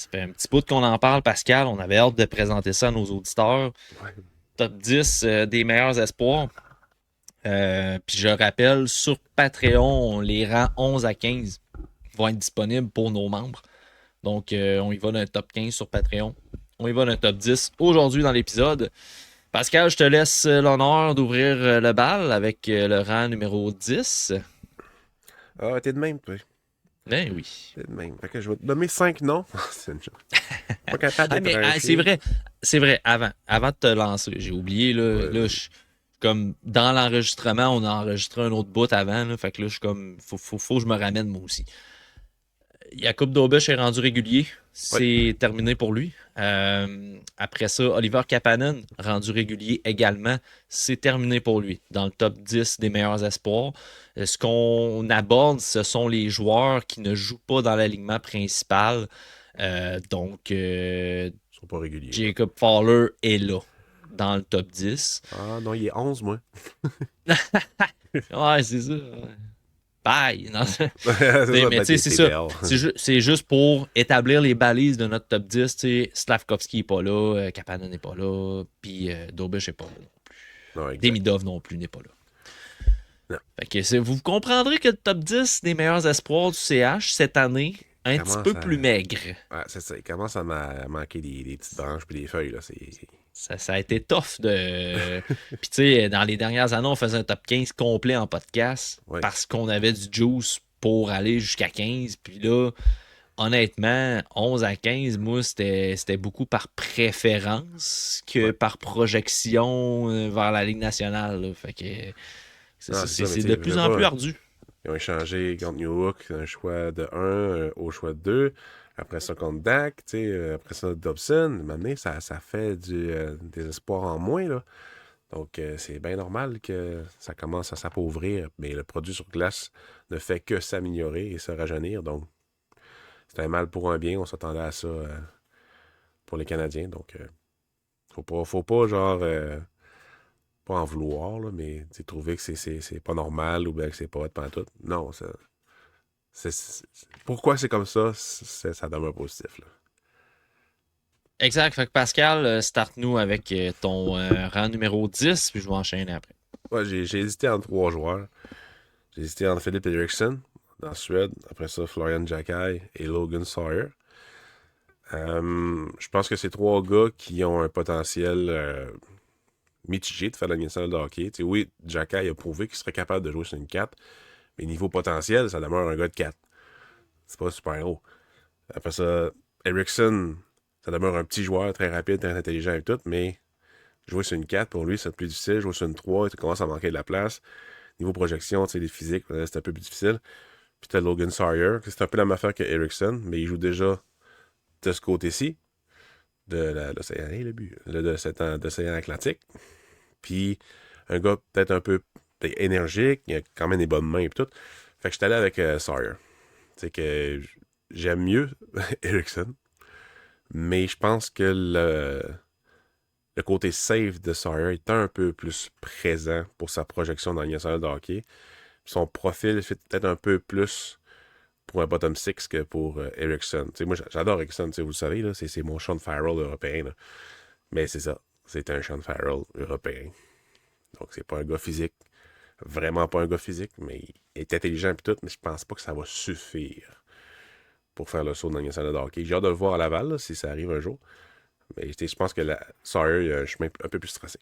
Ça fait un petit bout qu'on en parle, Pascal. On avait hâte de présenter ça à nos auditeurs. Ouais. Top 10 des meilleurs espoirs. Puis je rappelle, sur Patreon, on les rend 11 à 15 vont être disponibles pour nos membres. Donc, on y va d'un top 15 sur Patreon. On y va d'un top 10 aujourd'hui dans l'épisode. Pascal, je te laisse l'honneur d'ouvrir le bal avec le rang numéro 10. Ah, t'es de même, toi. Ben oui. T'es de même. Fait que je vais te nommer 5 noms. C'est une chose. Pas capable Ah, de mais c'est trancher. vrai, c'est vrai, avant de te lancer, j'ai oublié, là, Vas-y. comme dans l'enregistrement, on a enregistré un autre bout avant, là, fait que là, je suis comme, faut que je me ramène moi aussi. Jakub Dobeš est rendu régulier, Ouais. c'est terminé pour lui. Après ça, Oliver Kapanen, rendu régulier également, c'est terminé pour lui, dans le top 10 des meilleurs espoirs. Ce qu'on aborde, ce sont les joueurs qui ne jouent pas dans l'alignement principal. Donc, Ils sont pas réguliers, là. Jacob Fowler est là, dans le top 10. Ah, non, il est 11, moi. Ouais, c'est ça. Ouais. Bye! Non, C'est ça, mais ben, tu sais, c'est t'es ça. belle. C'est juste pour établir les balises de notre top 10. Tu sais, Slavkovski n'est pas là, Kapanen n'est pas là, puis Dobish n'est pas là. Non, exact. Demidov non plus n'est pas là. Non. Fait que vous comprendrez que le top 10 des meilleurs espoirs du CH cette année, Il un petit commence peu à. plus maigre. Ouais, c'est ça. Il commence à manquer des petites branches puis des feuilles, là. Ça a été tough de. Puis tu sais, dans les dernières années, on faisait un top 15 complet en podcast Ouais. parce qu'on avait du juice pour aller jusqu'à 15. Puis là, honnêtement, 11 à 15, moi, c'était beaucoup par préférence que Ouais. par projection vers la Ligue nationale, là. Fait que Non, c'est ça, mais c'est tu de sais, plus veux en plus pas. ardu. Ils ont échangé contre New York un choix de un au choix de 2. Après ça, contre Dak, tu sais, après ça, Dobson. Maintenant, ça fait des espoirs en moins, là. Donc, c'est bien normal que ça commence à s'appauvrir. Mais le produit sur glace ne fait que s'améliorer et se rajeunir. Donc, c'est un mal pour un bien. On s'attendait à ça pour les Canadiens. Donc, faut pas genre, pas en vouloir, là, mais trouver que c'est pas normal ou bien que c'est pas votre pantoute. Non, pourquoi c'est comme ça, ça demeure positif. Là. Exact. Fait que Pascal, start-nous avec ton rang numéro 10, puis je vais enchaîner après. Ouais, j'ai hésité entre trois joueurs. J'ai hésité entre Philippe Eriksson, en Suède. Après ça, Florian Jackai et Logan Sawyer. Je pense que c'est trois gars qui ont un potentiel mitigé de faire la nationale de hockey. T'sais, oui, Jackai a prouvé qu'il serait capable de jouer sur une 4, mais niveau potentiel, ça demeure un gars de 4. C'est pas super héros. Après ça, Eriksson, ça demeure un petit joueur très rapide, très intelligent et tout, mais jouer sur une 4, pour lui, c'est plus difficile. Jouer sur une 3, il commence à manquer de la place. Niveau projection, tu sais, les physiques, c'est un peu plus difficile. Puis t'as Logan Sawyer, c'est un peu la même affaire que Eriksson, mais il joue déjà de ce côté-ci, de l'océan, le but, de l'océan Atlantique. Puis un gars peut-être un peu énergique, il a quand même des bonnes mains et tout. Fait que je suis allé avec Sawyer. Tu sais que j'aime mieux Eriksson, mais je pense que le côté safe de Sawyer est un peu plus présent pour sa projection dans le national de hockey. Son profil fait peut-être un peu plus pour un bottom six que pour Eriksson. Moi, j'adore Eriksson, vous le savez, là, c'est mon Sean Farrell européen. Là. Mais c'est ça, c'est un Sean Farrell européen. Donc, c'est pas un gars physique. Vraiment pas un gars physique, mais il est intelligent et tout, mais je pense pas que ça va suffire pour faire le saut dans le national de hockey. J'ai hâte de le voir à Laval, là, si ça arrive un jour. Mais je pense que Sawyer, il a un chemin un peu plus tracé.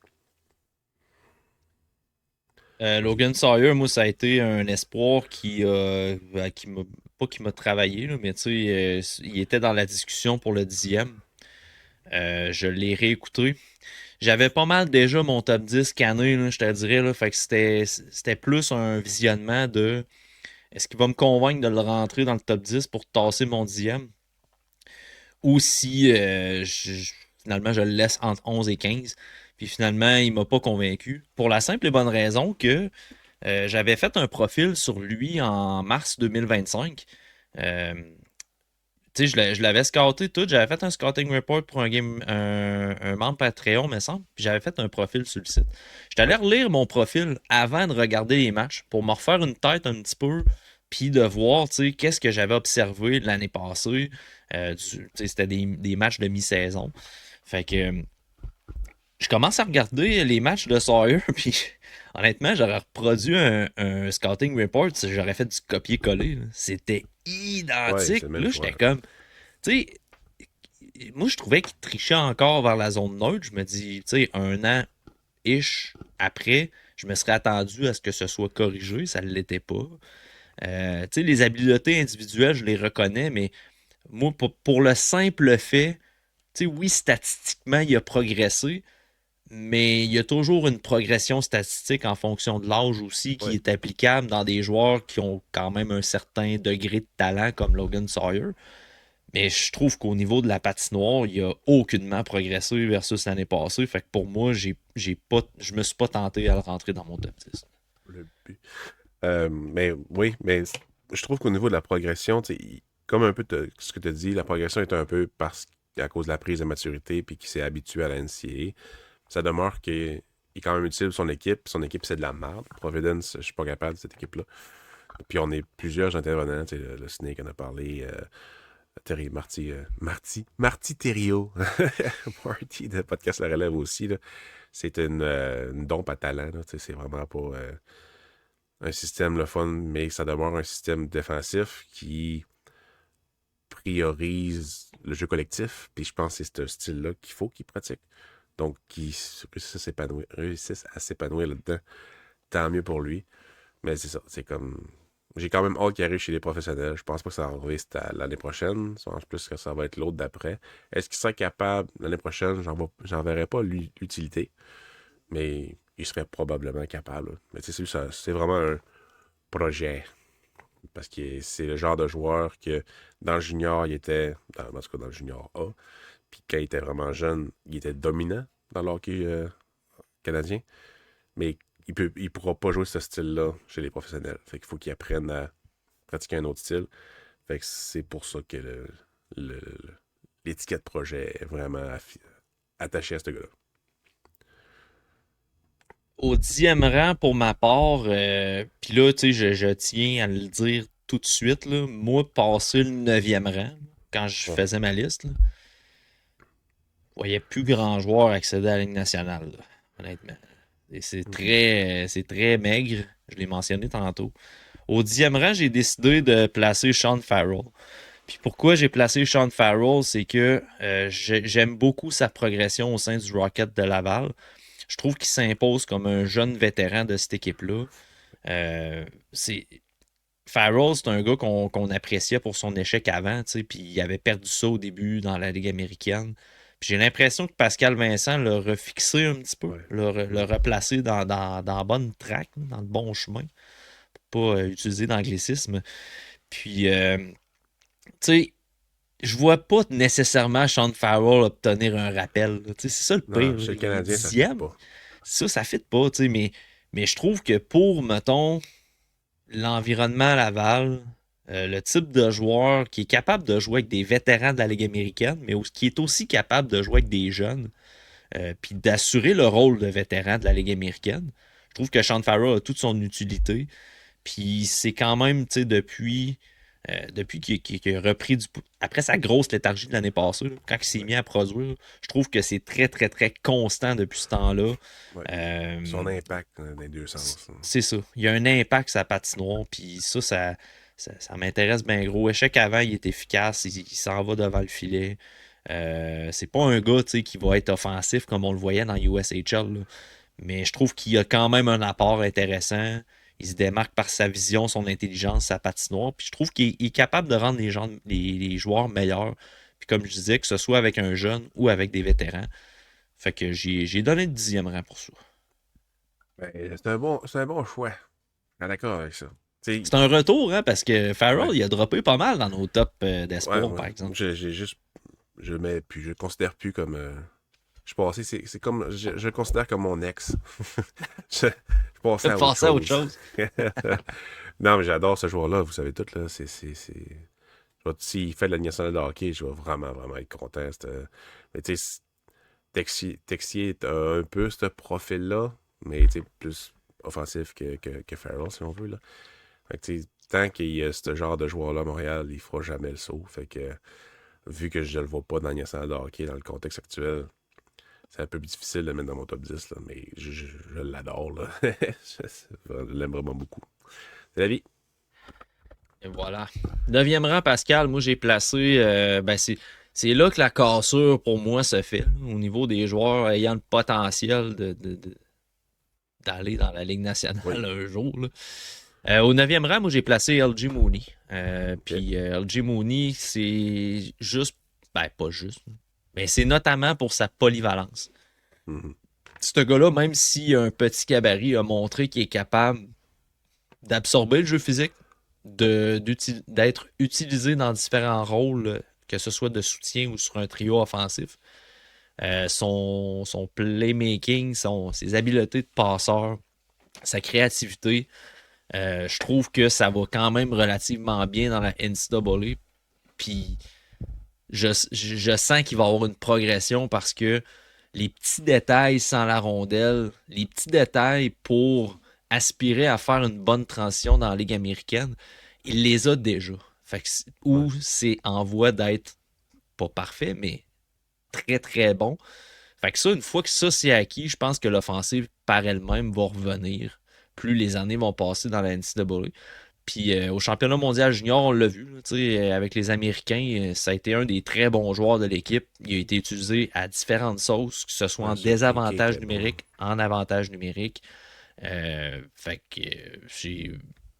Vas-y. Logan Sawyer, moi, ça a été un espoir qui m'a pas qui m'a travaillé, là, mais tu sais, il était dans la discussion pour le 10e. Je l'ai réécouté. J'avais pas mal déjà mon top 10 canné, là, je te dirais. Là, fait que c'était plus un visionnement de est-ce qu'il va me convaincre de le rentrer dans le top 10 pour tasser mon 10e ou si finalement je le laisse entre 11 et 15. Puis finalement, il m'a pas convaincu. Pour la simple et bonne raison que j'avais fait un profil sur lui en mars 2025. Euh, tu sais, je l'avais scouté tout. J'avais fait un scouting report pour un membre Patreon, me semble. Puis j'avais fait un profil sur le site. J'étais allé Ouais. relire mon profil avant de regarder les matchs pour me refaire une tête un petit peu puis de voir, tu sais, qu'est-ce que j'avais observé de l'année passée. Tu sais, c'était des matchs de mi-saison. Fait que je commence à regarder les matchs de Sawyer, puis honnêtement, j'aurais reproduit un scouting report, j'aurais fait du copier-coller, là. C'était Ouais, identique. c'est le même Là, choix. j'étais comme, tu sais, moi, je trouvais qu'il trichait encore vers la zone neutre. Je me dis, tu sais, un an-ish après, je me serais attendu à ce que ce soit corrigé. Ça ne l'était pas. Tu sais, les habiletés individuelles, je les reconnais, mais moi, pour le simple fait, tu sais, oui, statistiquement, il a progressé, mais il y a toujours une progression statistique en fonction de l'âge aussi qui Ouais. est applicable dans des joueurs qui ont quand même un certain degré de talent comme Logan Sawyer. Mais je trouve qu'au niveau de la patinoire, il a aucunement progressé versus l'année passée. Fait que pour moi, j'ai pas, je me suis pas tenté à le rentrer dans mon top 10. Le but. Mais oui, mais je trouve qu'au niveau de la progression, tu sais, comme un peu ce que tu as dit, la progression est un peu parce qu'à cause de la prise de maturité puis qu'il s'est habitué à la NCAA. Ça demeure qu'il est quand même utile pour son équipe. Son équipe, c'est de la merde. Providence, je suis pas capable de cette équipe-là. Puis on est plusieurs intervenants. Tu sais, le Snake en a parlé. Terry, Marty Thériault. Marty de Podcast La Relève aussi. Là. C'est une dompe à talent. Là, tu sais, c'est vraiment pas un système le fun, mais ça demeure un système défensif qui priorise le jeu collectif. Puis je pense que c'est ce style-là qu'il faut qu'il pratique. Donc, qui réussissent à s'épanouir là-dedans, tant mieux pour lui. Mais c'est ça, c'est comme. J'ai quand même hâte qu'il arrive chez les professionnels. Je pense pas que ça va arriver l'année prochaine. Je pense plus que ça va être l'autre d'après. Est-ce qu'il serait capable l'année prochaine? J'en verrai pas l'utilité. Mais il serait probablement capable. Mais tu sais, c'est vraiment un projet. Parce que c'est le genre de joueur que dans le junior, en tout cas dans le junior A. Puis quand il était vraiment jeune, il était dominant dans le hockey canadien. Mais il pourra pas jouer ce style-là chez les professionnels. Fait qu'il faut qu'il apprenne à pratiquer un autre style. Fait que c'est pour ça que le- l'étiquette projet est vraiment attachée à ce gars-là. Au 10e rang, pour ma part, puis là, tu sais, je tiens à le dire tout de suite, là, moi, passer le 9e rang, quand je Ouais. faisais ma liste, là, je voyais plus grand joueur accéder à la Ligue nationale, là, honnêtement. Et Mhm. c'est très maigre, je l'ai mentionné tantôt. Au 10e rang, j'ai décidé de placer Sean Farrell. Puis pourquoi j'ai placé Sean Farrell, c'est que j'aime beaucoup sa progression au sein du Rocket de Laval. Je trouve qu'il s'impose comme un jeune vétéran de cette équipe-là. Euh, c'est Farrell, c'est un gars qu'on appréciait pour son échec avant, tu sais, puis il avait perdu ça au début dans la Ligue américaine. Puis j'ai l'impression que Pascal Vincent l'a refixé un petit peu, Ouais. l'a Mhm. replacé dans la bonne track, dans le bon chemin, pour pas utiliser d'anglicisme. Puis, tu sais, je vois pas nécessairement Sean Farrell obtenir un rappel, là. Tu sais, c'est ça le Non, pire, là. chez le Il est Canadien, ça fit 10e. pas. Ça fit pas, tu sais, mais je trouve que pour, mettons, l'environnement à Laval, le type de joueur qui est capable de jouer avec des vétérans de la Ligue américaine, mais qui est aussi capable de jouer avec des jeunes, puis d'assurer le rôle de vétéran de la Ligue américaine, je trouve que Sean Farrell a toute son utilité. Puis c'est quand même, tu sais, depuis qu'il a repris après sa grosse léthargie de l'année passée, là, quand il s'est Ouais. mis à produire, je trouve que c'est très, très, très constant depuis ce temps-là. Ouais. Son Euh, impact dans les deux sens. c'est ça. Il y a un impact sur la patinoire, puis ça m'intéresse bien gros. Échec avant, il est efficace, il s'en va devant le filet. C'est pas un gars, tu sais, qui va être offensif comme on le voyait dans USHL, là. Mais je trouve qu'il a quand même un apport intéressant. Il se démarque par sa vision, son intelligence, sa patinoire. Puis je trouve qu'il est capable de rendre les joueurs meilleurs. Puis comme je disais, que ce soit avec un jeune ou avec des vétérans. Fait que j'ai donné le 10e rang pour ça. Ben, c'est un bon choix. Ah, d'accord avec ça. Tu sais, C'est un retour, hein, parce que ouais. Farrell, il a droppé pas mal dans nos tops Ouais, d'espoir, ouais. par exemple. J'ai juste. Je le considère plus comme. Je suis passé, c'est comme. Je le considère comme mon ex. Je passais à autre Passer à autre chose. chose. Non, mais j'adore ce joueur-là, vous savez tout, là. S'il fait de la Ligue nationale de hockey, je vais vraiment, vraiment être content. Mais tu sais, Texier a un peu ce profil-là, mais tu sais, plus offensif que Farrell, si on veut, là. Fait que, tu sais, tant qu'il y a ce genre de joueur-là à Montréal, il fera jamais le saut. Fait que, vu que je ne le vois pas dans le national de hockey dans le contexte actuel, c'est un peu difficile de le mettre dans mon top 10, là, mais je l'adore. Là. Je l'aime vraiment beaucoup. C'est la vie. Et voilà. Neuvième rang, Pascal, moi j'ai placé. C'est là que la cassure pour moi se fait, là, au niveau des joueurs ayant le potentiel d'aller dans la Ligue Oui. nationale un jour. Là. Au neuvième rang, moi j'ai placé LG Mooney. OK. Puis LG Mooney, c'est juste. Ben, pas juste. Mais c'est notamment pour sa polyvalence. Mhm. Ce gars-là, même s'il a un petit gabarit, a montré qu'il est capable d'absorber le jeu physique, d'être utilisé dans différents rôles, que ce soit de soutien ou sur un trio offensif. Son playmaking, ses habiletés de passeur, sa créativité, je trouve que ça va quand même relativement bien dans la NCAA. Puis je sens qu'il va y avoir une progression parce que les petits détails sans la rondelle, les petits détails pour aspirer à faire une bonne transition dans la Ligue américaine, il les a déjà. Fait que, Ouais. ou c'est en voie d'être pas parfait, mais très très bon. Fait que ça, une fois que ça c'est acquis, je pense que l'offensive par elle-même va revenir plus les années vont passer dans la NCAA. Puis au championnat mondial junior, on l'a vu, là, avec les Américains, ça a été un des très bons joueurs de l'équipe. Il a été utilisé à différentes sauces, que ce soit Ouais, en ce kick désavantage était bon. numérique, en avantage numérique. Fait que j'ai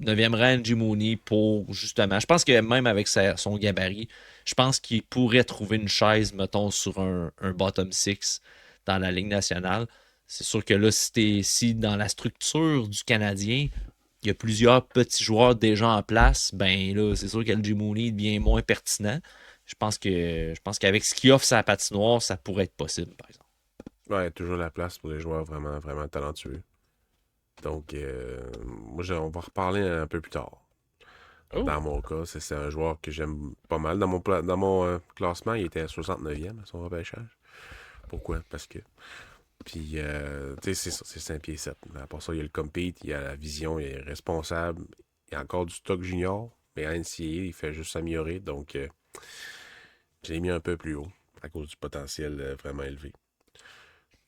9e rang Mooney pour justement. Je pense que même avec son gabarit, je pense qu'il pourrait trouver une chaise, mettons, sur un bottom six dans la Ligue nationale. C'est sûr que là, si dans la structure du Canadien, il y a plusieurs petits joueurs déjà en place, ben là, c'est sûr que le Mooney devient moins pertinent. Je pense qu'avec ce qu'il offre sa patinoire, ça pourrait être possible, par exemple. Ouais, toujours la place pour les joueurs vraiment, vraiment talentueux. Donc, moi, on va reparler un peu plus tard. Oh! Dans mon cas, c'est un joueur que j'aime pas mal. Dans mon classement, il était à 69e à son repêchage. Pourquoi? Parce que. Puis, tu sais, c'est ça, c'est 5 pieds 7. Mais à part ça, il y a le compete, il y a la vision, il est responsable. Il y a encore du stock junior. Mais à NCAA, il fait juste s'améliorer. Donc, je l'ai mis un peu plus haut à cause du potentiel vraiment élevé.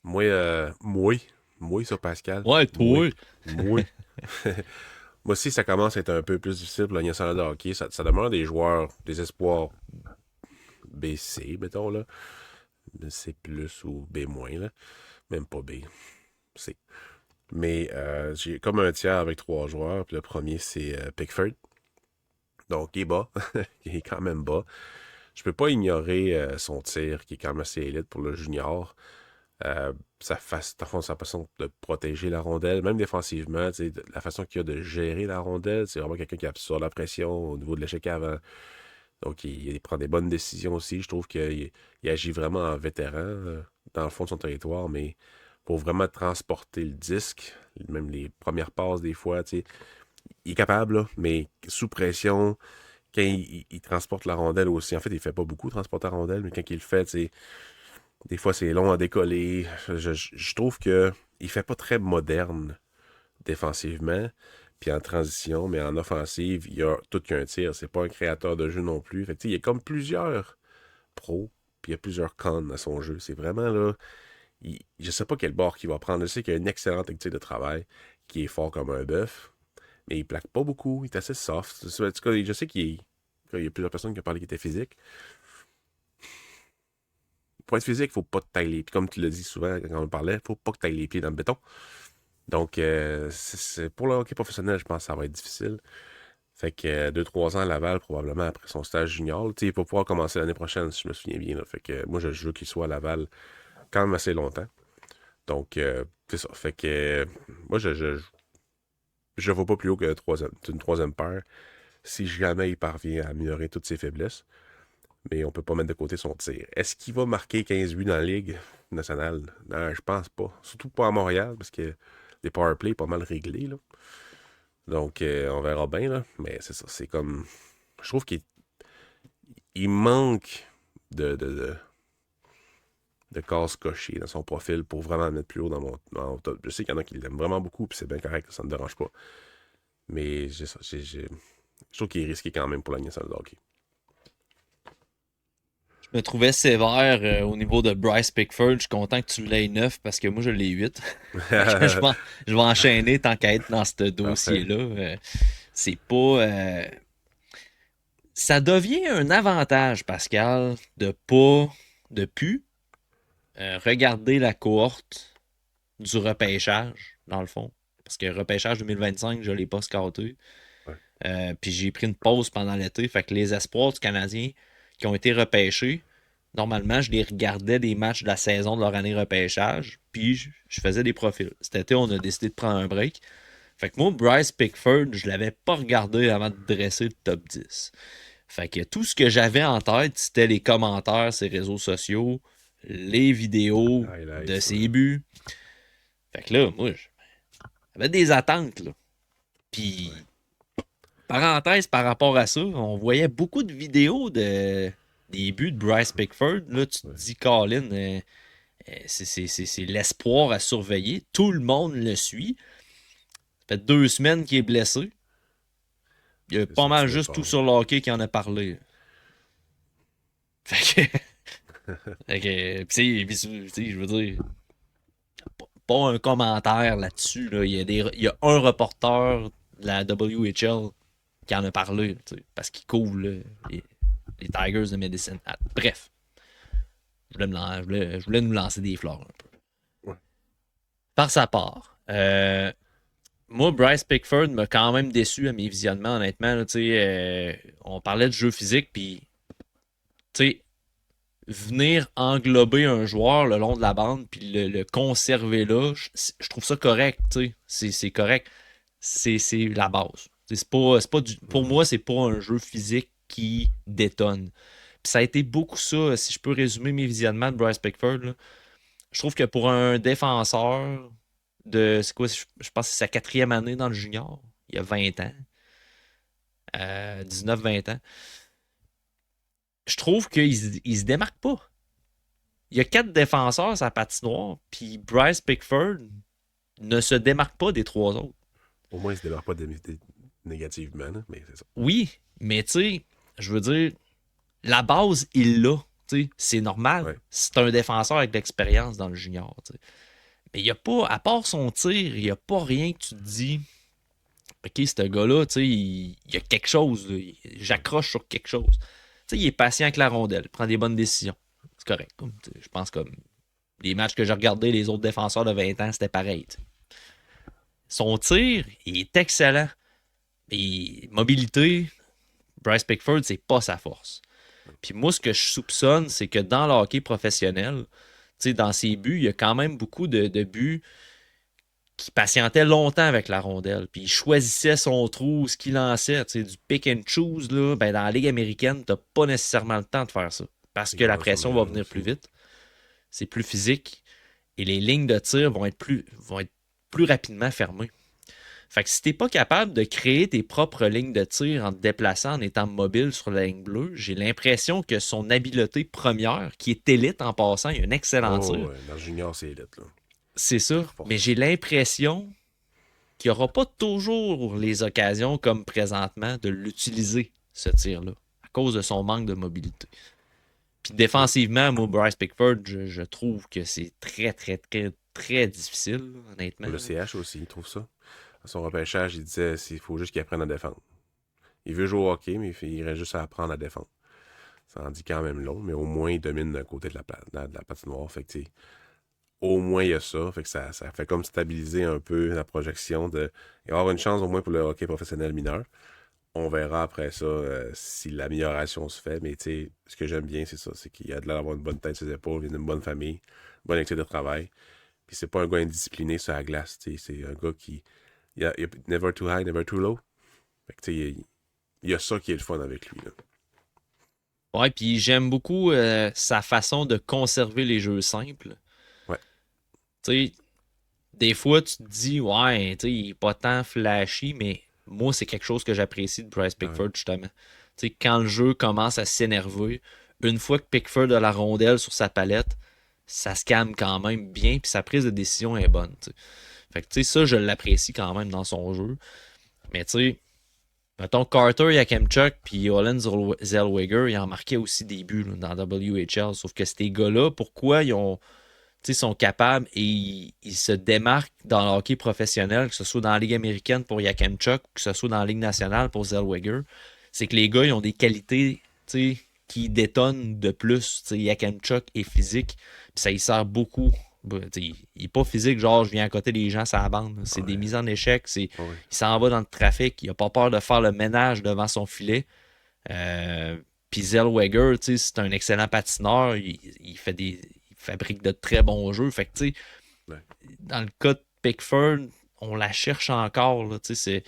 Moi, moi, ça, Pascal. Ouais, Moi, toi! moi. Moi aussi, ça commence à être un peu plus difficile pour la nationale de hockey. Ça demeure des joueurs, des espoirs BC, mettons, là. C plus ou B moins, là. Même pas B, C. Mais j'ai comme un tiers avec trois joueurs. Puis le premier, c'est Pickford. Donc, il est bas. Il est quand même bas. Je peux pas ignorer son tir, qui est quand même assez élite pour le junior. Dans le fond, sa façon de protéger la rondelle, même défensivement, la façon qu'il a de gérer la rondelle, c'est vraiment quelqu'un qui absorbe la pression au niveau de l'échec avant. Donc, il prend des bonnes décisions aussi. Je trouve qu'il agit vraiment en vétéran dans le fond de son territoire, mais pour vraiment transporter le disque, même les premières passes des fois, il est capable, là, mais sous pression, quand il transporte la rondelle aussi. En fait, il fait pas beaucoup transporter la rondelle, mais quand il le fait, des fois c'est long à décoller. Je trouve que il fait pas très moderne défensivement, puis en transition, mais en offensive, il y a tout qu'un tir. C'est pas un créateur de jeu non plus. Fait que, il y a comme plusieurs pros, puis il y a plusieurs cons à son jeu. C'est vraiment là. Je sais pas quel bord qu'il va prendre. Je sais qu'il a une excellente technique de travail, qui est fort comme un bœuf, mais il plaque pas beaucoup. Il est assez soft. En tout cas, je sais qu'il y a plusieurs personnes qui ont parlé qu'il était physique. Pour être physique, faut pas que t'ailles les pieds. Comme tu l'as dit souvent quand on parlait, faut pas que tu ailles les pieds dans le béton. Donc, pour le hockey professionnel, je pense que ça va être difficile. Fait que 2-3 ans à Laval, probablement après son stage junior. Tu sais, il va pouvoir commencer l'année prochaine, si je me souviens bien. Là. Fait que moi, je veux qu'il soit à Laval quand même assez longtemps. Donc, c'est ça. Fait que moi, je ne vois pas plus haut qu'une troisième paire si jamais il parvient à améliorer toutes ses faiblesses. Mais on peut pas mettre de côté son tir. Est-ce qu'il va marquer 15 buts dans la Ligue nationale? Non, je pense pas. Surtout pas à Montréal, parce que les powerplays pas mal réglés, là. Donc, on verra bien, là. Mais c'est ça, c'est comme... Je trouve qu'il manque de cases cochées dans son profil pour vraiment le mettre plus haut dans mon top. Je sais qu'il y en a qui l'aiment vraiment beaucoup, puis c'est bien correct, ça ne me dérange pas. Mais je trouve qu'il est risqué quand même pour la Ligue nationale de hockey. Je me trouvais sévère au niveau de Bryce Pickford. Je suis content que tu l'aies 9 parce que moi, je l'ai 8. Fait que je vais enchaîner tant qu'à être dans ce Parfait. dossier-là. C'est pas. Ça devient un avantage, Pascal, de plus regarder la cohorte du repêchage, dans le fond. Parce que repêchage 2025, je ne l'ai pas scouté. Ouais. Puis j'ai pris une pause pendant l'été. Fait que les espoirs du Canadien qui ont été repêchés, normalement, je les regardais des matchs de la saison de leur année repêchage. Puis je faisais des profils. Cet été, on a décidé de prendre un break. Fait que moi, Bryce Pickford, je l'avais pas regardé avant de dresser le top 10. Fait que tout ce que j'avais en tête, c'était les commentaires, ses réseaux sociaux, les vidéos de Highlights, ouais. ses buts. Fait que là, moi, j'avais des attentes, là. Puis, Ouais. parenthèse par rapport à ça, on voyait beaucoup de vidéos des buts de Bryce Pickford. Là, tu te Ouais. dis, Colin, c'est l'espoir à surveiller. Tout le monde le suit. Ça fait 2 semaines qu'il est blessé. Il y a C'est pas ça, tu mal veux juste tout pas. sur le hockey qui en a parlé. Fait que, fait que je veux dire, pas un commentaire là-dessus. Là. Il y a un reporter de la WHL qui en a parlé, parce qu'il couvre là, les Tigers de Medicine Hat. Bref, je voulais nous lancer des fleurs un peu. Ouais. Par sa part, moi, Bryce Pickford m'a quand même déçu à mes visionnements, honnêtement. Là, on parlait de jeu physique, puis venir englober un joueur le long de la bande, puis le conserver là, je trouve ça correct. C'est correct. C'est la base. C'est pas pour Mhm. moi, c'est pas un jeu physique qui détonne. Puis ça a été beaucoup ça, si je peux résumer mes visionnements de Bryce Pickford. Là, je trouve que pour un défenseur c'est quoi, je pense que c'est sa 4e année dans le junior, il y a 20 ans, 19-20 ans, je trouve qu'il se démarque pas. Il y a 4 défenseurs sur la patinoire, puis Bryce Pickford ne se démarque pas des 3 autres. Au moins, il se démarre pas négativement, là, mais c'est ça. Oui, mais tu sais, je veux dire, la base, il l'a. C'est normal. Ouais. C'est un défenseur avec de l'expérience dans le junior. T'sais. Mais il n'y a pas, à part son tir, il n'y a pas rien que tu te dis, OK, ce gars-là, il y a quelque chose. J'accroche sur quelque chose. Il est patient avec la rondelle, il prend des bonnes décisions. C'est correct. Je pense comme les matchs que j'ai regardés, les autres défenseurs de 20 ans, c'était pareil. T'sais. Son tir, il est excellent. Et mobilité, Bryce Pickford, c'est pas sa force. Puis moi, ce que je soupçonne, c'est que dans le hockey professionnel, dans ses buts, il y a quand même beaucoup de buts qui patientaient longtemps avec la rondelle. Puis il choisissait son trou, ce qu'il lançait. Du pick and choose, là, ben dans la Ligue américaine, t'as pas nécessairement le temps de faire ça. Parce Il que la commence pression va jeune venir plus aussi. vite. C'est plus physique. Et les lignes de tir vont être plus rapidement fermées. Fait que si t'es pas capable de créer tes propres lignes de tir en te déplaçant, en étant mobile sur la ligne bleue, j'ai l'impression que son habileté première, qui est élite en passant, il a un excellent Oh, tir, ouais. Dans le junior, c'est élite, là. c'est ça. Très fort. Mais j'ai l'impression qu'il n'y aura pas toujours les occasions, comme présentement, de l'utiliser, ce tir-là, à cause de son manque de mobilité. Puis Oui. défensivement, moi, Bryce Pickford, je trouve que c'est très, très, très, très difficile, honnêtement. Le Là. CH aussi, il trouve ça. À son repêchage, il disait qu'il faut juste qu'il apprenne à défendre. Il veut jouer au hockey, mais il reste juste à apprendre à défendre. Ça en dit quand même long, mais au moins il domine le côté de la patinoire. Fait que, au moins il y a ça. Fait que ça fait comme stabiliser un peu la projection de y avoir une chance au moins pour le hockey professionnel mineur. On verra après ça si l'amélioration se fait. Mais ce que j'aime bien, c'est ça. C'est qu'il a de l'air d'avoir une bonne tête sur ses épaules, il vient d'une bonne famille, une bonne équipe de travail. Puis c'est pas un gars indiscipliné sur la glace. C'est un gars qui. Il y a never too high, never too low. Fait que, il y a ça qui est le fun avec lui. Là. Ouais, puis j'aime beaucoup sa façon de conserver les jeux simples. Ouais. Tu sais, des fois, tu te dis, ouais, tu sais, il est pas tant flashy, mais moi, c'est quelque chose que j'apprécie de Bryce Ah ouais. Pickford, justement. Tu sais, quand le jeu commence à s'énerver, une fois que Pickford a la rondelle sur sa palette, ça se calme quand même bien, puis sa prise de décision est bonne. Tu sais. Fait que, tu sais, ça, je l'apprécie quand même dans son jeu. Mais tu sais, mettons Carter, Yakemchuk, puis Olen Zellweger, ils en marquaient aussi des buts là, dans WHL. Sauf que ces gars-là, pourquoi ils ont, tu sais, sont capables et ils se démarquent dans le hockey professionnel, que ce soit dans la Ligue américaine pour Yakemchuk, que ce soit dans la Ligue nationale pour Zellweger, c'est que les gars, ils ont des qualités, tu sais, qui détonnent de plus. Tu sais, Yakemchuk est physique, puis ça y sert beaucoup. Bah, il n'est pas physique, genre je viens à côté des gens sur la bande. C'est des Ouais, mises en échec, ouais. il s'en va dans le trafic, il n'a pas peur de faire le ménage devant son filet. Euh, Puis Zellweger, c'est un excellent patineur, il fait il fabrique de très bons jeux. Fait que, Ouais. dans le cas de Pickford, on la cherche encore. Là, c'est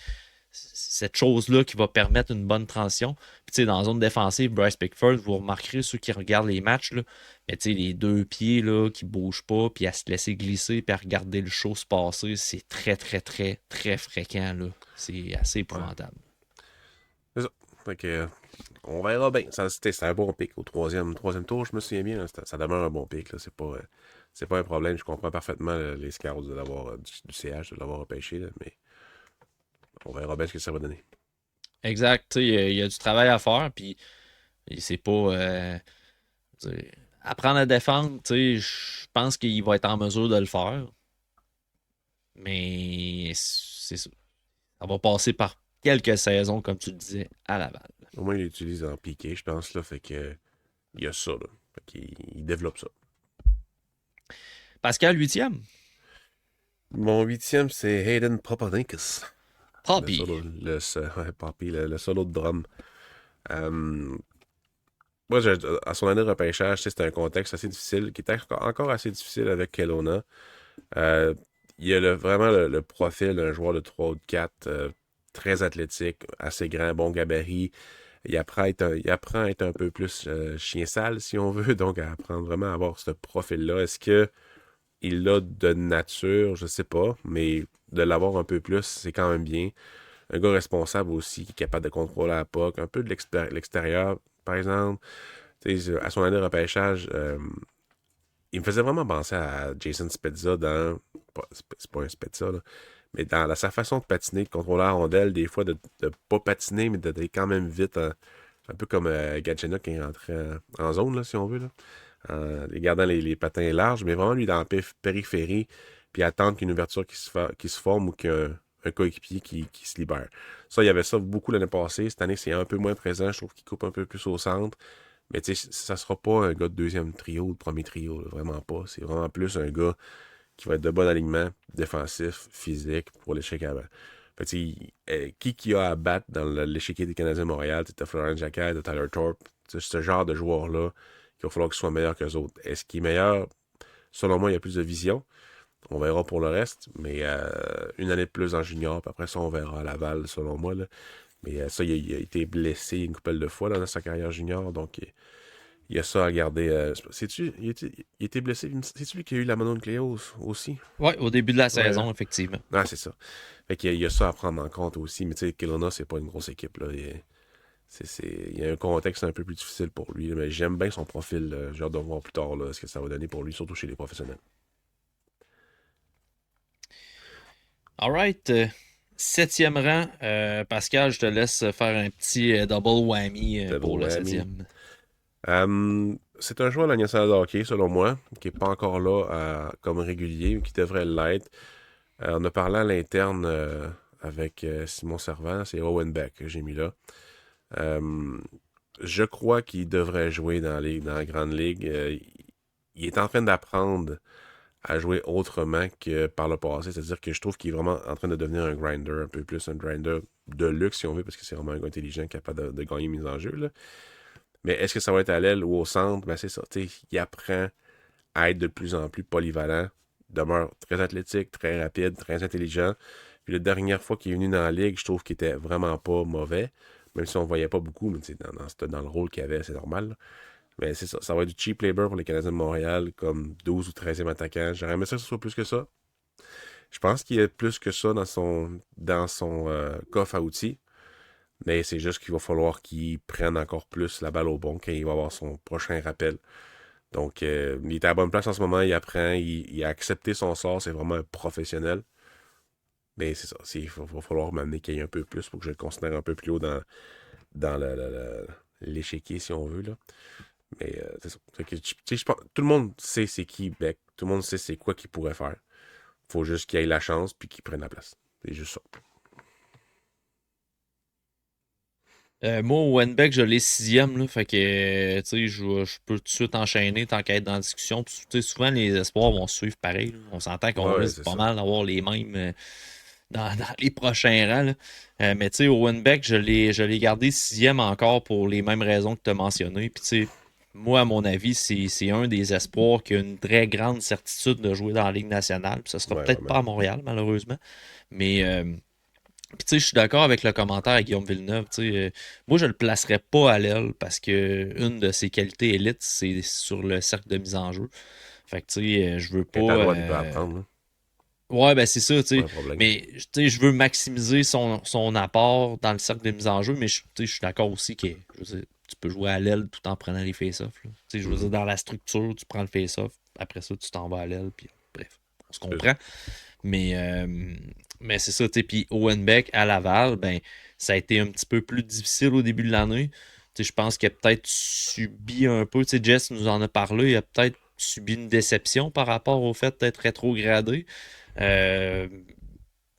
cette chose-là qui va permettre une bonne transition. Puis, dans la zone défensive, Bryce Pickford, vous remarquerez ceux qui regardent les matchs, là, mais les deux pieds là, qui ne bougent pas, puis à se laisser glisser, puis à regarder le show se passer, c'est très, très, très, très fréquent. Là. C'est assez Ouais. épouvantable. C'est ça. Fait que, on verra bien. C'était un bon pic au troisième tour, je me souviens bien. Là, ça demeure un bon pic. Là. C'est pas un problème. Je comprends parfaitement les scouts de l'avoir, du CH, de l'avoir repêché. Là, mais on verra bien ce que ça va donner. Exact. Il y a du travail à faire, puis c'est pas. Apprendre à défendre, je pense qu'il va être en mesure de le faire. Mais c'est ça. Ça va passer par quelques saisons, comme tu le disais, à Laval. Au moins, il l'utilise en piqué, je pense. Là, fait que il y a ça. Là. Fait qu'il développe ça. Pascal, huitième. Mon huitième, c'est Hayden Papalinkas. Le Poppy. solo, ouais, Papi, le solo de drum. Euh, Moi, à son année de repêchage, c'était un contexte assez difficile, qui était encore assez difficile avec Kelowna. Euh, il y a vraiment le profil d'un joueur de 3 ou de 4, très athlétique, assez grand, bon gabarit. Il apprend à être un peu plus chien sale, si on veut, donc à apprendre vraiment à avoir ce profil-là. Est-ce que il l'a de nature? Je sais pas, mais de l'avoir un peu plus, c'est quand même bien. Un gars responsable aussi, qui est capable de contrôler la puck, un peu de l'extérieur, par exemple. Tu sais, à son année de repêchage, il me faisait vraiment penser à Jason Spezza dans. C'est pas un Spezza, là. Mais dans sa façon de patiner, de contrôler la rondelle, des fois de pas patiner, mais d'aller quand même vite. Un peu comme Galchenyuk qui est rentré en zone, là, si on veut. Là, en gardant les patins larges, mais vraiment lui dans la périphérie, puis attendre qu'une ouverture qui se forme ou qu'un coéquipier qui se libère. Ça, il y avait ça beaucoup l'année passée. Cette année, c'est un peu moins présent. Je trouve qu'il coupe un peu plus au centre. Mais tu sais, ça sera pas un gars de deuxième trio ou de premier trio, là, vraiment pas. C'est vraiment plus un gars qui va être de bon alignement, défensif, physique pour l'échec avant. Fait que, qui a à battre dans l'échiquier des Canadiens de Montréal? Tu as Florent Jacquet, t'as Tyler Thorpe, ce genre de joueurs-là, qu'il va falloir qu'ils soient meilleurs qu'eux autres. Est-ce qu'il est meilleur? Selon moi, il y a plus de vision. On verra pour le reste, mais une année de plus en junior, puis après ça, on verra à Laval, selon moi. Là. Mais ça, il a été blessé une couple de fois là, dans sa carrière junior, donc il y a ça à garder. C'est-tu, il a été blessé? C'est-tu lui qui a eu la mononucléose aussi? Ouais, au début de la Ouais, saison, hein? effectivement. Ah, c'est ça. Fait qu'il y a ça à prendre en compte aussi. Mais tu sais, Kelowna, c'est pas une grosse équipe. Là. Il y a un contexte un peu plus difficile pour lui. Mais j'aime bien son profil. J'ai hâte de voir plus tard là, ce que ça va donner pour lui, surtout chez les professionnels. Alright. Septième rang. Pascal, je te laisse faire un petit double whammy pour Double le whammy. septième. C'est un joueur de la nationale de hockey, selon moi, qui n'est pas encore là comme régulier, mais qui devrait l'être. On a parlé à l'interne avec Simon Servant, c'est Owen Beck que j'ai mis là. Euh, je crois qu'il devrait jouer dans la Grande Ligue. Il est en train d'apprendre à jouer autrement que par le passé. C'est-à-dire que je trouve qu'il est vraiment en train de devenir un grinder, un peu plus un grinder de luxe, si on veut, parce que c'est vraiment un gars intelligent, capable de gagner mise en jeu. Là. Mais est-ce que ça va être à l'aile ou au centre? Ben c'est ça. Il apprend à être de plus en plus polyvalent. Demeure très athlétique, très rapide, très intelligent. Puis la dernière fois qu'il est venu dans la ligue, je trouve qu'il était vraiment pas mauvais. Même si on ne voyait pas beaucoup, mais dans le rôle qu'il avait, c'est normal. Là. Mais c'est ça. Ça va être du cheap labor pour les Canadiens de Montréal, comme 12 ou 13e attaquant. J'aurais aimé ça que ce soit plus que ça. Je pense qu'il y a plus que ça dans son coffre à outils. Mais c'est juste qu'il va falloir qu'il prenne encore plus la balle au bon quand il va avoir son prochain rappel. Donc, il est à la bonne place en ce moment, il apprend, il a accepté son sort, c'est vraiment un professionnel. Mais c'est ça. Va falloir m'amener qu'il y ait un peu plus pour que je le considère un peu plus haut dans l'échiquier, si on veut. Là. Mais c'est ça. Fait que, tu sais, tout le monde sait c'est qui Beck. Tout le monde sait c'est quoi qu'il pourrait faire. Faut juste qu'il ait la chance puis qu'il prenne la place. C'est juste ça. Moi, au Wenbeck, je l'ai sixième, là, fait que, tu sais, je peux tout de suite enchaîner tant qu'à être dans la discussion. Tu sais, souvent, les espoirs vont suivre pareil, là. On s'entend qu'on Ouais, risque c'est pas ça. mal d'avoir les mêmes dans les prochains rangs, là. Mais tu sais, au Wenbeck, je l'ai gardé sixième encore pour les mêmes raisons que tu as mentionnées. Puis tu sais, moi, à mon avis, c'est un des espoirs qui a une très grande certitude de jouer dans la Ligue nationale. Puis ça sera Ouais, peut-être vraiment. pas à Montréal, malheureusement. Mais puis, tu sais, je suis d'accord avec le commentaire à Guillaume Villeneuve. Tu sais, moi, je le placerais pas à l'aile parce que une de ses qualités élites, c'est sur le cercle de mise en jeu. Fait que, tu sais, je veux pas. Quand à droite, il peut apprendre. Là. Ouais, ben c'est ça, tu Pas sais. un problème. Mais, tu sais, je veux maximiser son apport dans le cercle de mise en jeu, mais tu sais, je suis d'accord aussi que je veux dire, tu peux jouer à l'aile tout en prenant les face-offs, là. Tu sais, je veux dire, Mhm. dans la structure, tu prends le face-off, après ça, tu t'en vas à l'aile, puis bref, on se C'est ça. comprend. Mais, c'est ça, tu sais. Puis Owen Beck à Laval, ben, ça a été un petit peu plus difficile au début de l'année. Tu sais, je pense qu'il a peut-être subi un peu, tu sais, Jess nous en a parlé, il a peut-être subi une déception par rapport au fait d'être rétrogradé. Euh,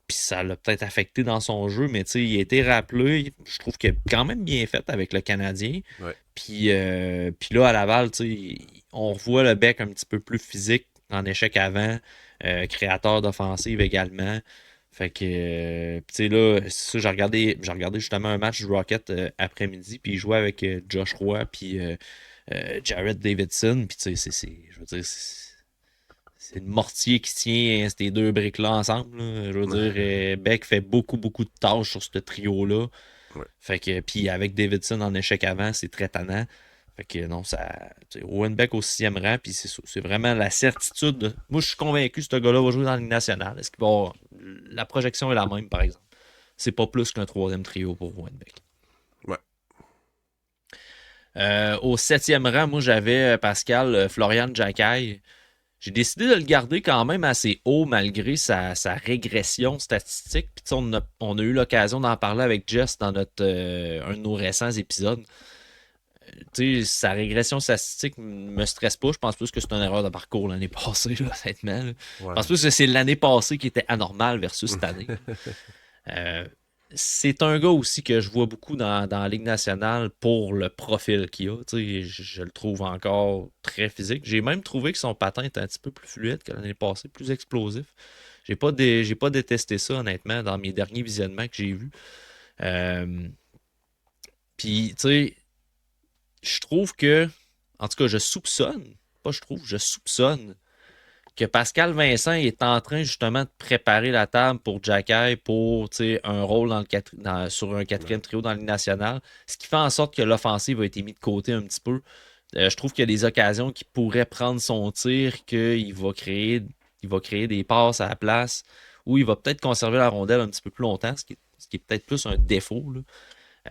Puis ça l'a peut-être affecté dans son jeu, mais tu sais, il a été rappelé. Je trouve qu'il a quand même bien fait avec le Canadien. Ouais. Puis là, à Laval, tu sais, on revoit le Beck un petit peu plus physique en échec avant, créateur d'offensive également. Fait que, tu sais, là, c'est ça, j'ai regardé justement un match du Rocket après-midi, puis il jouait avec Josh Roy, puis Jared Davidson, puis tu sais, je veux dire, c'est le mortier qui tient ces deux briques-là ensemble, là. Je veux dire, Beck fait beaucoup, beaucoup de tâches sur ce trio-là. Ouais. Fait que, puis avec Davidson en échec avant, c'est très tannant. Fait que non, ça. Owen Beck au sixième rang, puis c'est vraiment la certitude. Moi, je suis convaincu que ce gars-là va jouer dans la Ligue nationale. Est-ce qu'il va avoir. La projection est la même, par exemple. C'est pas plus qu'un troisième trio pour Owen Beck. Ouais. Au septième rang, moi, j'avais Pascal Florian Jacquet. J'ai décidé de le garder quand même assez haut malgré sa régression statistique. Puis on a eu l'occasion d'en parler avec Jess dans un de nos récents épisodes. Tu sais, sa régression statistique me stresse pas. Je pense plus que c'est une erreur de parcours l'année passée, là, honnêtement. Là. Je pense Ouais. plus que c'est l'année passée qui était anormale versus cette année. Euh, c'est un gars aussi que je vois beaucoup dans la Ligue nationale pour le profil qu'il a. Tu sais, je le trouve encore très physique. J'ai même trouvé que son patin était un petit peu plus fluide que l'année passée, plus explosif. J'ai pas détesté ça, honnêtement, dans mes derniers visionnements que j'ai vus. Euh, Puis, tu sais, je trouve que, en tout cas, je soupçonne que Pascal Vincent est en train justement de préparer la table pour Jacky pour un rôle sur un Ouais. quatrième trio dans la Ligue nationale, ce qui fait en sorte que l'offensive a été mise de côté un petit peu. Je trouve qu'il y a des occasions qui pourraient prendre son tir, qu'il va créer des passes à la place, ou il va peut-être conserver la rondelle un petit peu plus longtemps, ce qui est peut-être plus un défaut, là.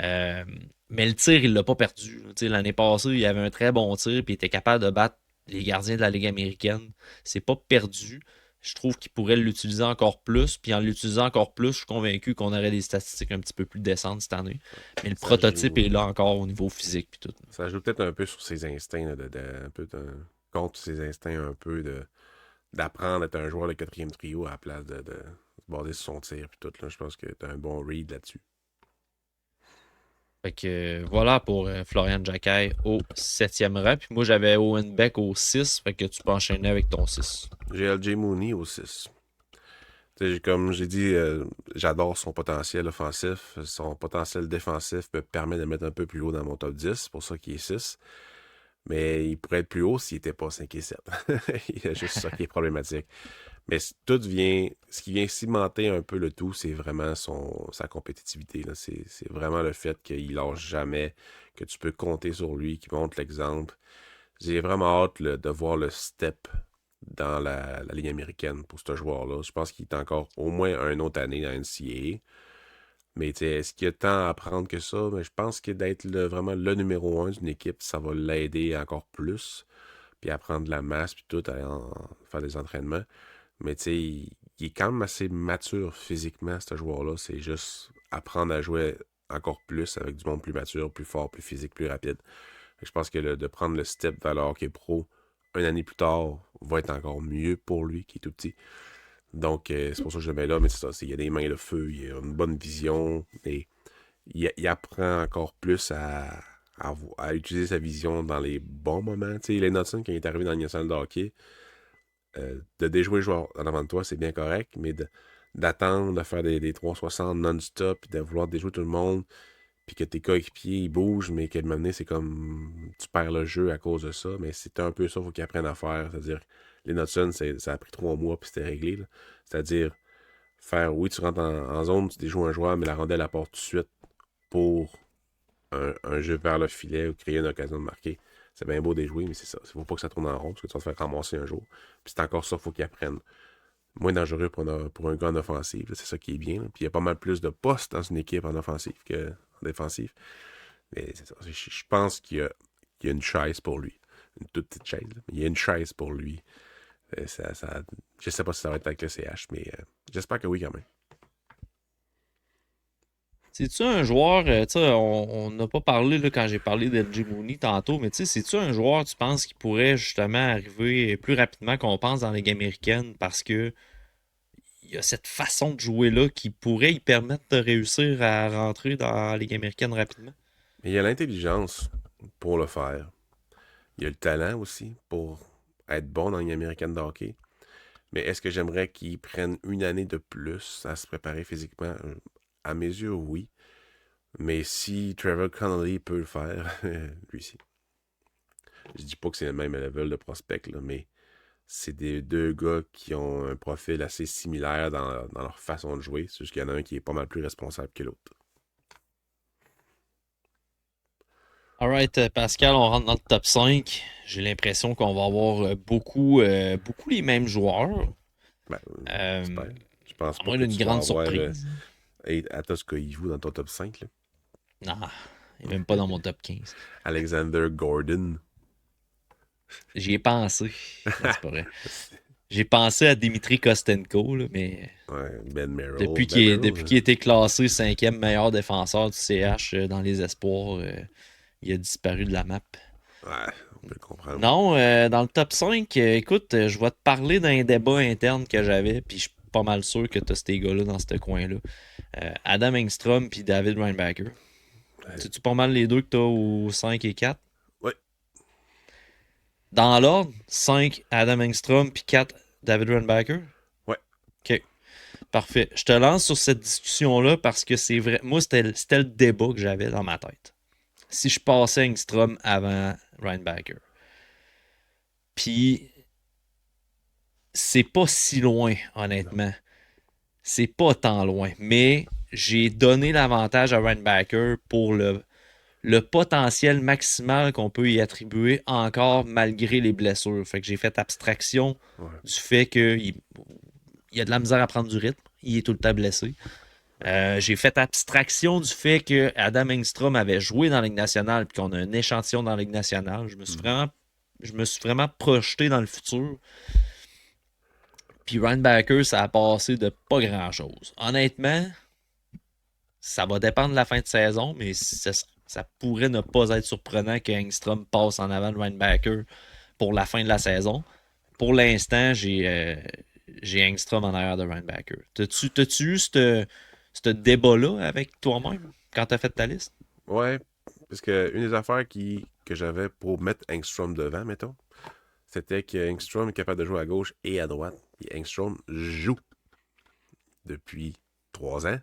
Euh, mais le tir, il l'a pas perdu. L'année passée, il avait un très bon tir, puis il était capable de battre les gardiens de la Ligue américaine. C'est pas perdu. Je trouve qu'il pourrait l'utiliser encore plus. Puis en l'utilisant encore plus, je suis convaincu qu'on aurait des statistiques un petit peu plus décentes cette année. Mais le Ça prototype est joue. là encore au niveau physique. Puis tout. Ça joue peut-être un peu sur ses instincts, là, un peu contre ses instincts un peu d'apprendre à être un joueur de quatrième trio à la place de se baser sur son tir puis tout. Là. Je pense que tu as un bon read là-dessus. Fait que voilà pour Florian Jacquet au septième rang. Puis moi, j'avais Owen Beck au 6. Fait que tu peux enchaîner avec ton 6. J'ai LJ Mooney au 6. Comme j'ai dit, j'adore son potentiel offensif. Son potentiel défensif me permet de le mettre un peu plus haut dans mon top 10. C'est pour ça qu'il est 6. Mais il pourrait être plus haut s'il n'était pas 5 et 7. Il y a juste ça qui est problématique. Mais ce qui vient cimenter un peu le tout, c'est vraiment sa compétitivité. Là. C'est vraiment le fait qu'il lâche jamais, que tu peux compter sur lui, qu'il montre l'exemple. J'ai vraiment hâte de voir le step dans la Ligue américaine pour ce joueur-là. Je pense qu'il est encore au moins une autre année dans la NCAA. Mais est-ce qu'il y a tant à apprendre que ça? Mais je pense que d'être vraiment le numéro un d'une équipe, ça va l'aider encore plus. Puis à prendre de la masse, puis tout, faire des entraînements. Mais tu sais, il est quand même assez mature physiquement, ce joueur-là. C'est juste apprendre à jouer encore plus avec du monde plus mature, plus fort, plus physique, plus rapide. Je pense que de prendre le step vers le hockey pro une année plus tard va être encore mieux pour lui, qui est tout petit. Donc, c'est pour ça que je le mets là, mais c'est ça. Il y a des mains de feu, il a une bonne vision, et il apprend encore plus à utiliser sa vision dans les bons moments. Tu sais, Len Hudson, quand il est arrivé dans le national de hockey, de déjouer le joueur en avant de toi, c'est bien correct, mais d'attendre, de faire des 360 non-stop, puis de vouloir déjouer tout le monde, puis que tes coéquipiers ils bougent, mais qu'à un moment donné, c'est comme tu perds le jeu à cause de ça. Mais c'est un peu ça qu'il faut qu'ils apprennent à faire. C'est-à-dire, les Hudson, ça a pris 3 mois, puis c'était réglé. Là. C'est-à-dire, faire, oui, tu rentres en zone, tu déjoues un joueur, mais la rondelle apporte tout de suite pour un jeu vers le filet ou créer une occasion de marquer. C'est bien beau déjouer, mais c'est ça. Il ne faut pas que ça tourne en rond, parce que tu vas te faire ramasser un jour. Puis c'est encore ça qu'il faut qu'ils apprennent. Moins dangereux pour un gars en offensive, c'est ça qui est bien. Là. Puis il y a pas mal plus de postes dans une équipe en offensive qu'en défensive. Mais c'est ça. Je pense qu'il y a une chaise pour lui. Une toute petite chaise. Là. Il y a une chaise pour lui. Je sais pas si ça va être avec le CH, mais j'espère que oui quand même. C'est-tu un joueur, tu sais, on n'a pas parlé là, quand j'ai parlé d'LG Mooney tantôt, mais tu sais, c'est-tu un joueur, tu penses, qui pourrait justement arriver plus rapidement qu'on pense dans la Ligue américaine parce que il y a cette façon de jouer là qui pourrait y permettre de réussir à rentrer dans la Ligue américaine rapidement? Mais il y a l'intelligence pour le faire. Il y a le talent aussi pour être bon dans une américaine de hockey. Mais est-ce que j'aimerais qu'il prenne une année de plus à se préparer physiquement? À mes yeux, oui. Mais si Trevor Connolly peut le faire, lui aussi. Je dis pas que c'est le même level de prospect, là, mais c'est des deux gars qui ont un profil assez similaire dans leur façon de jouer. C'est juste qu'il y en a un qui est pas mal plus responsable que l'autre. Alright, Pascal, on rentre dans le top 5. J'ai l'impression qu'on va avoir beaucoup les mêmes joueurs. Ben, Euh, j'espère. Je pense à pas moins que d'une tu vas grande avoir surprise. Atos Koivu dans ton top 5. Là. Non, il n'est même pas dans mon top 15. Alexander Gordon. J'y ai pensé. Non, c'est pas vrai. J'ai pensé à Dimitri Kostenko, là, mais Ouais, Ben Merrill. depuis Ben depuis Merrill, qu'il a été classé cinquième meilleur défenseur du CH dans les espoirs, il a disparu de la map. ouais, on peut le comprendre. Non, dans le top 5, écoute, je vais te parler d'un débat interne que j'avais, puis je suis pas mal sûr que tu as ces gars-là dans ce coin-là. Adam Engstrom puis David Reinbacker. Ouais. C'est-tu pas mal les deux que tu as au 5 et 4? Ouais. Dans l'ordre, 5 Adam Engstrom puis 4 David Reinbacker? Ouais. OK, parfait. Je te lance sur cette discussion-là parce que c'est vrai. Moi, c'était le débat que j'avais dans ma tête. Si je passais Engstrom avant Reinbacker. Puis, c'est pas si loin, Non. honnêtement. C'est pas tant loin. Mais j'ai donné l'avantage à Reinbacker pour le potentiel maximal qu'on peut y attribuer encore malgré les blessures. Fait que j'ai fait abstraction Ouais. du fait qu'il il a de la misère à prendre du rythme. Il est tout le temps blessé. J'ai fait abstraction du fait que Adam Engstrom avait joué dans la Ligue nationale et qu'on a un échantillon dans la Ligue nationale. Mhm. Je me suis vraiment projeté dans le futur. Puis Ryan ça a passé de pas grand-chose. Honnêtement, ça va dépendre de la fin de saison, mais ça pourrait ne pas être surprenant que Engstrom passe en avant de Ryan pour la fin de la saison. Pour l'instant, j'ai Engstrom en arrière de Ryan T'as-tu eu ce débat-là avec toi-même quand t'as fait ta liste? Ouais, parce que une des affaires que j'avais pour mettre Engstrom devant, mettons, c'était que Engstrom est capable de jouer à gauche et à droite. Et Engstrom joue depuis 3 ans,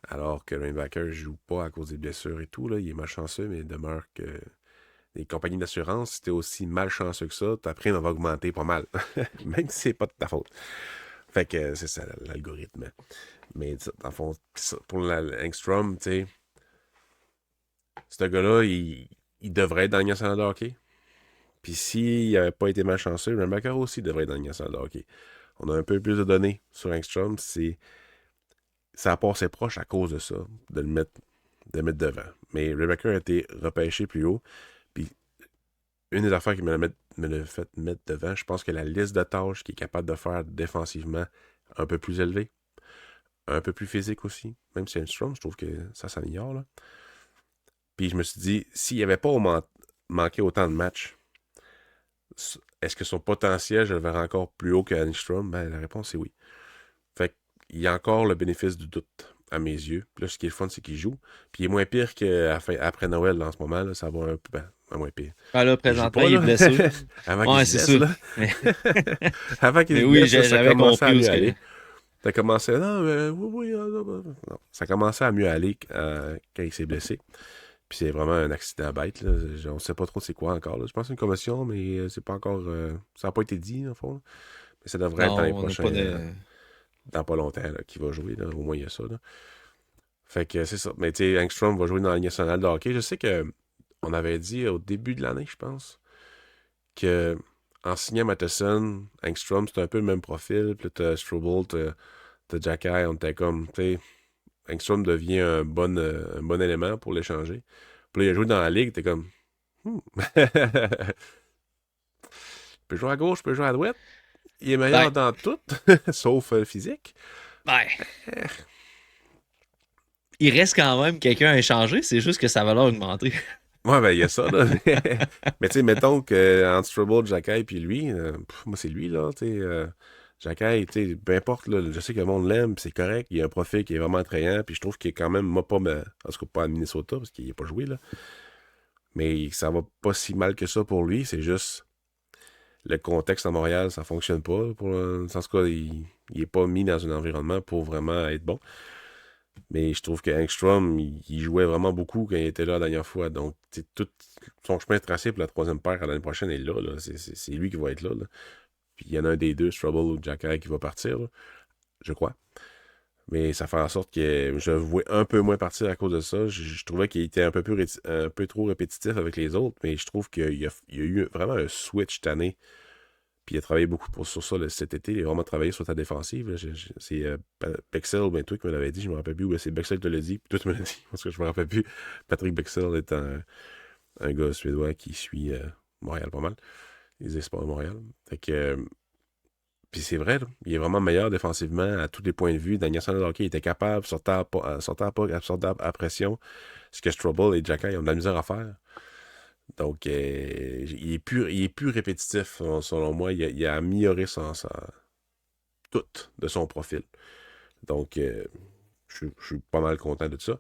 alors que Rainbacker ne joue pas à cause des blessures et tout. Là. Il est malchanceux, mais il demeure que les compagnies d'assurance, si t'es aussi malchanceux que ça, ta prime va augmenter pas mal. Même si c'est pas de ta faute. Fait que c'est ça l'algorithme. Mais dans le fond, pour Engstrom, tu sais, ce gars-là, il devrait être dans le national de hockey. Puis s'il n'avait pas été malchanceux, Rainbacker aussi devrait être dans le national de hockey. On a un peu plus de données sur Engstrom. Ça a passé proche à cause de ça, de le mettre devant. Mais Rebecca a été repêché plus haut. Puis une des affaires qui me l'a fait mettre devant, je pense que la liste de tâches qu'il est capable de faire défensivement un peu plus élevé, un peu plus physique aussi. Même si Engstrom, je trouve que ça s'améliore, là. Puis je me suis dit, s'il n'avait pas manqué autant de matchs, est-ce que son potentiel, je le verrais encore plus haut que Engstrom? Ben, la réponse est oui. Fait qu'il y a encore le bénéfice du doute, à mes yeux. Puis là, ce qui est le fun, c'est qu'il joue. Puis il est moins pire qu'après Noël, en ce moment, là, ça va un peu... Ben, moins pire. Ah là, Il joue présentement, pas, il est là. blessé. Avant qu'il Ouais, se c'est blesse, ça. là. Mais, Avant qu'il mais se oui, blesse, là, ça j'avais commençait à compris où mieux ce que. aller. Ça commençait, non, mais oui, non. Ça commençait à mieux aller quand il s'est blessé. Puis c'est vraiment un accident bête, là. On ne sait pas trop c'est quoi encore, là. Je pense que c'est une commotion, mais c'est pas encore... ça n'a pas été dit, en fond. Mais ça devrait être l'année Non, on n'a pas prochaine, de. dans pas longtemps, là, qu'il va jouer, là. Au moins, il y a ça, là. Fait que c'est ça. Mais tu sais, Angstrom va jouer dans la Ligue nationale de hockey. Je sais que on avait dit au début de l'année, je pense, que en signant Matheson, Angstrom, c'est un peu le même profil. Puis là, t'as Struble, t'as Jacky, on était comme, tu sais, Angstrom devient un bon élément pour l'échanger. Puis là, il a joué dans la Ligue, t'es comme, hmm. peut jouer à gauche, peut jouer à droite. Il est Ben, meilleur dans tout, sauf physique. ben, il reste quand même quelqu'un à échanger, c'est juste que sa valeur a augmenté. Ouais, ben, il y a ça, là. Mais tu sais, mettons que entre Struble, Jacky puis lui, moi, c'est lui, là, tu sais. Jacky, tu sais, peu importe, là, je sais que le monde l'aime, puis c'est correct. Il a un profil qui est vraiment attrayant, puis je trouve qu'il est quand même, moi, pas, en tout cas, pas à Minnesota, parce qu'il n'a pas joué, là. Mais ça va pas si mal que ça pour lui, c'est juste le contexte à Montréal, ça fonctionne pas. Dans le sens que il est pas mis dans un environnement pour vraiment être bon. Mais je trouve que Angstrom, il jouait vraiment beaucoup quand il était là la dernière fois. Donc, tout son chemin tracé pour la troisième paire à l'année prochaine est là. C'est lui qui va être là, là. Puis il y en a un des deux, Strubble ou Jacky, qui va partir, là, je crois. Mais ça fait en sorte que je le vois un peu moins partir à cause de ça. Je trouvais qu'il était un peu trop répétitif avec les autres, mais je trouve qu'il y a eu vraiment un switch cette année. Puis il a travaillé beaucoup sur ça cet été. Il a vraiment travaillé sur ta défensive. C'est Bexel ou bien toi qui me l'avait dit. Je me rappelle plus. Ou c'est Bexel qui te l'a dit. Puis toi, tu me l'as dit. Parce que je me rappelle plus. Patrick Bexel est un gars suédois qui suit Montréal pas mal. Les Espoirs de Montréal. Fait que. Puis c'est vrai, là, il est vraiment meilleur défensivement à tous les points de vue. Dans National Hockey, il était capable, sortant à pression, ce que Strobel et Jacky ont de la misère à faire. Donc, il est plus répétitif, selon moi. Il a amélioré tout de son profil. Donc, je suis pas mal content de ça.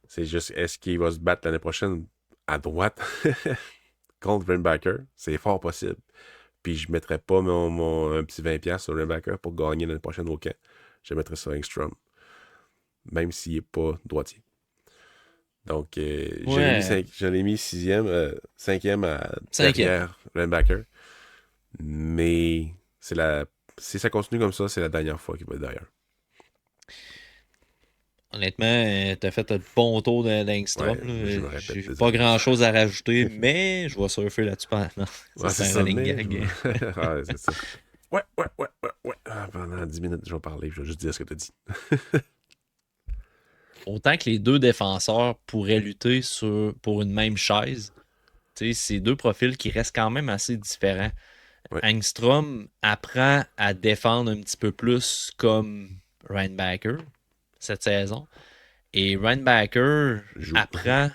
C'est juste, est-ce qu'il va se battre l'année prochaine à droite contre Rainbacker? C'est fort possible. Puis je ne mettrais pas un petit 20$ sur Rainbacker pour gagner l'année prochaine au camp. Je mettrais sur Engstrom, même s'il n'est pas droitier. Donc, Ouais, je l'ai mis sixième, cinquième cinquième. derrière Rainbacker. Mais si ça continue comme ça, c'est la dernière fois qu'il va être derrière. Honnêtement, t'as fait un bon tour Ouais, d'Angstrom, je là. me répète, J'ai pas désolé. grand-chose à rajouter, mais je vais surfer là-dessus pendant. Non, ça, Ouais, c'est c'est un ça, running mais. gag. Ah, ouais, c'est ça. Ouais. Ah, pendant 10 minutes, je vais parler, je vais juste dire ce que tu as dit. Autant que les deux défenseurs pourraient lutter pour une même chaise, tu sais, c'est deux profils qui restent quand même assez différents. Ouais, Angstrom apprend à défendre un petit peu plus comme Reinbacker cette saison. Et Reinbacker joue. apprend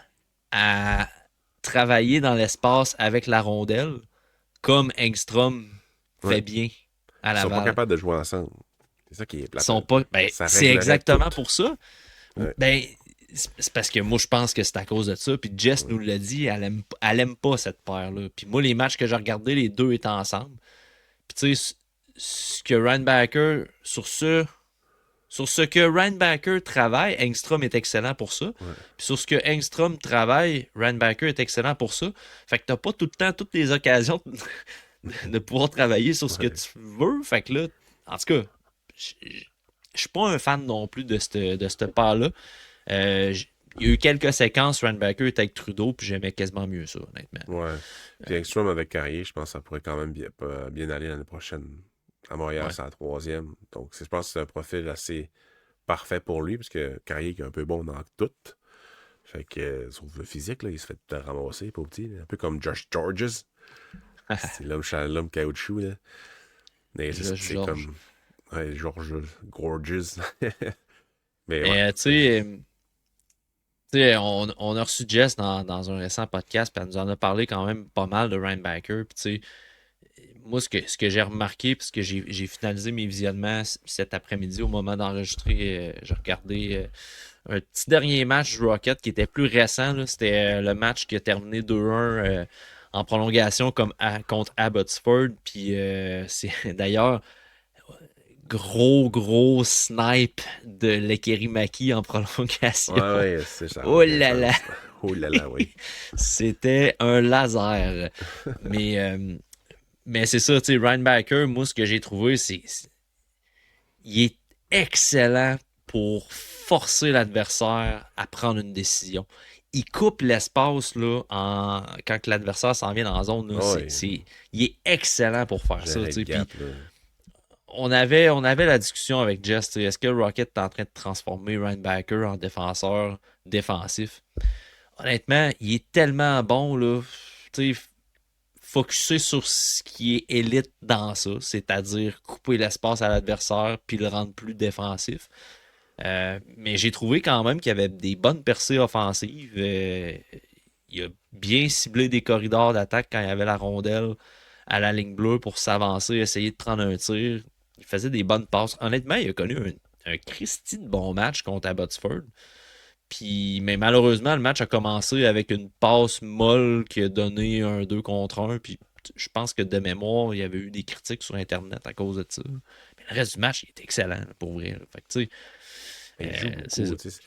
à travailler dans l'espace avec la rondelle comme Engstrom Ouais. fait bien à Ils sont pas Laval. capables de jouer ensemble. C'est ça qui est Ils plate. sont pas. Ben, Ça c'est réglerait tout. exactement pour ça. Ouais. Ben, c'est parce que moi, je pense que c'est à cause de ça. Puis Jess Ouais. nous l'a dit, elle aime pas cette paire-là. Puis moi, les matchs que j'ai regardés, les deux étaient ensemble. Puis tu sais, ce que Reinbacker, sur ce que Reinbacker travaille, Engstrom est excellent pour ça. Ouais. Puis sur ce que Engstrom travaille, Reinbacker est excellent pour ça. Fait que t'as pas tout le temps toutes les occasions de pouvoir travailler sur ce que Ouais. tu veux. Fait que là, en tout cas, je suis pas un fan non plus de cette paire-là. Il y a eu quelques séquences, Reinbacker était avec Trudeau, puis j'aimais quasiment mieux ça, honnêtement. Ouais. Puis Ekstrom avec Carrier, je pense que ça pourrait quand même bien aller l'année prochaine. À Montréal, Ouais. c'est la troisième. Donc, je pense que c'est un profil assez parfait pour lui, parce que Carrier qui est un peu bon dans tout. Fait que, sauf le physique, là, il se fait tout ramasser, pour petit. Là. Un peu comme Josh Georges. C'est l'homme caoutchouc, là. Mais Josh c'est Georges. comme. Ouais, George Gorgeous. Mais ouais. Mais tu sais, on a reçu Jess dans un récent podcast, puis elle nous en a parlé quand même pas mal de Ryan Baker. Puis tu sais, moi, ce que j'ai remarqué, puisque j'ai finalisé mes visionnements cet après-midi au moment d'enregistrer, j'ai regardé un petit dernier match du Rocket qui était plus récent. Là. C'était le match qui a terminé 2-1 en prolongation contre Abbotsford. Puis c'est d'ailleurs gros snipe de Lekerimaki en Ouais, prolongation. ouais, ça n'a Oh aucun là là! sens. Oh là là, oui. C'était un laser. Mais, euh, mais c'est ça, tu sais, Ryan Baker, moi, ce que j'ai trouvé, il est excellent pour forcer l'adversaire à prendre une décision. Il coupe l'espace là, quand l'adversaire s'en vient dans la zone. Là, Ah ouais, il est excellent pour faire ça. Tu gérer le sais. Puis gap, là. on avait la discussion avec Jess. Tu sais, est-ce que Rocket est en train de transformer Ryan Baker en défenseur défensif? Honnêtement, il est tellement bon. Là, tu sais, focuser sur ce qui est élite dans ça, c'est-à-dire couper l'espace à l'adversaire puis le rendre plus défensif. Mais j'ai trouvé quand même qu'il y avait des bonnes percées offensives. Il a bien ciblé des corridors d'attaque quand il y avait la rondelle à la ligne bleue pour s'avancer, essayer de prendre un tir. Il faisait des bonnes passes. Honnêtement, il a connu un Christy de bon match contre Abbotsford. Puis, mais malheureusement, le match a commencé avec une passe molle qui a donné un 2 contre un. Puis je pense que de mémoire, il y avait eu des critiques sur Internet à cause de ça. Mais le reste du match, il était excellent, pour vrai. Fait que, tu sais, Il joue c'est ça. beaucoup. Tu sais.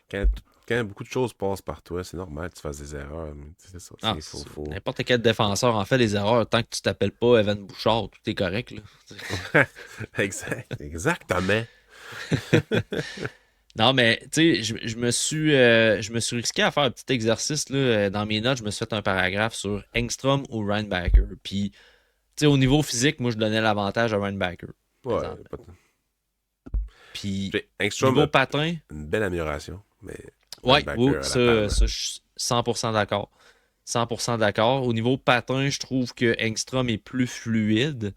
Quand, quand beaucoup de choses passent par toi, c'est normal que tu fasses des erreurs. Mais c'est ça. Ah, Faut... n'importe quel défenseur en fait des erreurs. Tant que tu t'appelles pas Evan Bouchard, tout est correct. Là. Exactement. Non, mais tu sais, je me suis risqué à faire un petit exercice là. Dans mes notes, je me suis fait un paragraphe sur Engstrom ou Ryan Baker. Puis, tu sais, au niveau physique, moi, je donnais l'avantage à Ryan Baker, Ouais, présentement. Puis, Engstrom niveau a patin, une belle amélioration, mais ouais, oui, linebacker à la ça, palme. ça, je suis 100% d'accord. 100% d'accord. Au niveau patin, je trouve que Engstrom est plus fluide.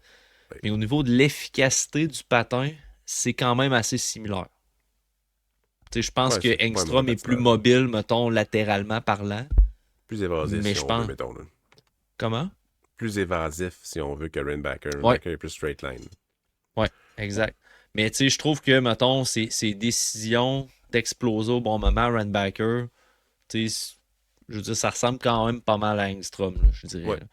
Oui. Mais au niveau de l'efficacité du patin, c'est quand même assez similaire. Tu sais, je pense Ouais, que c'est pas un mauvais Engstrom est plus patineur, là. mobile, mettons, latéralement parlant. Plus évasif, Mais si je on veut, pense. mettons. Là. Comment? Plus évasif, si on veut, que Rainbacker. Ouais, Rainbacker est plus straight line. ouais, exact. Mais tu sais, je trouve que, mettons, ces décisions d'exploser au bon moment, Runbacker, tu sais, je veux dire, ça ressemble quand même pas mal à Engstrom, là, je dirais. Ouais. Là.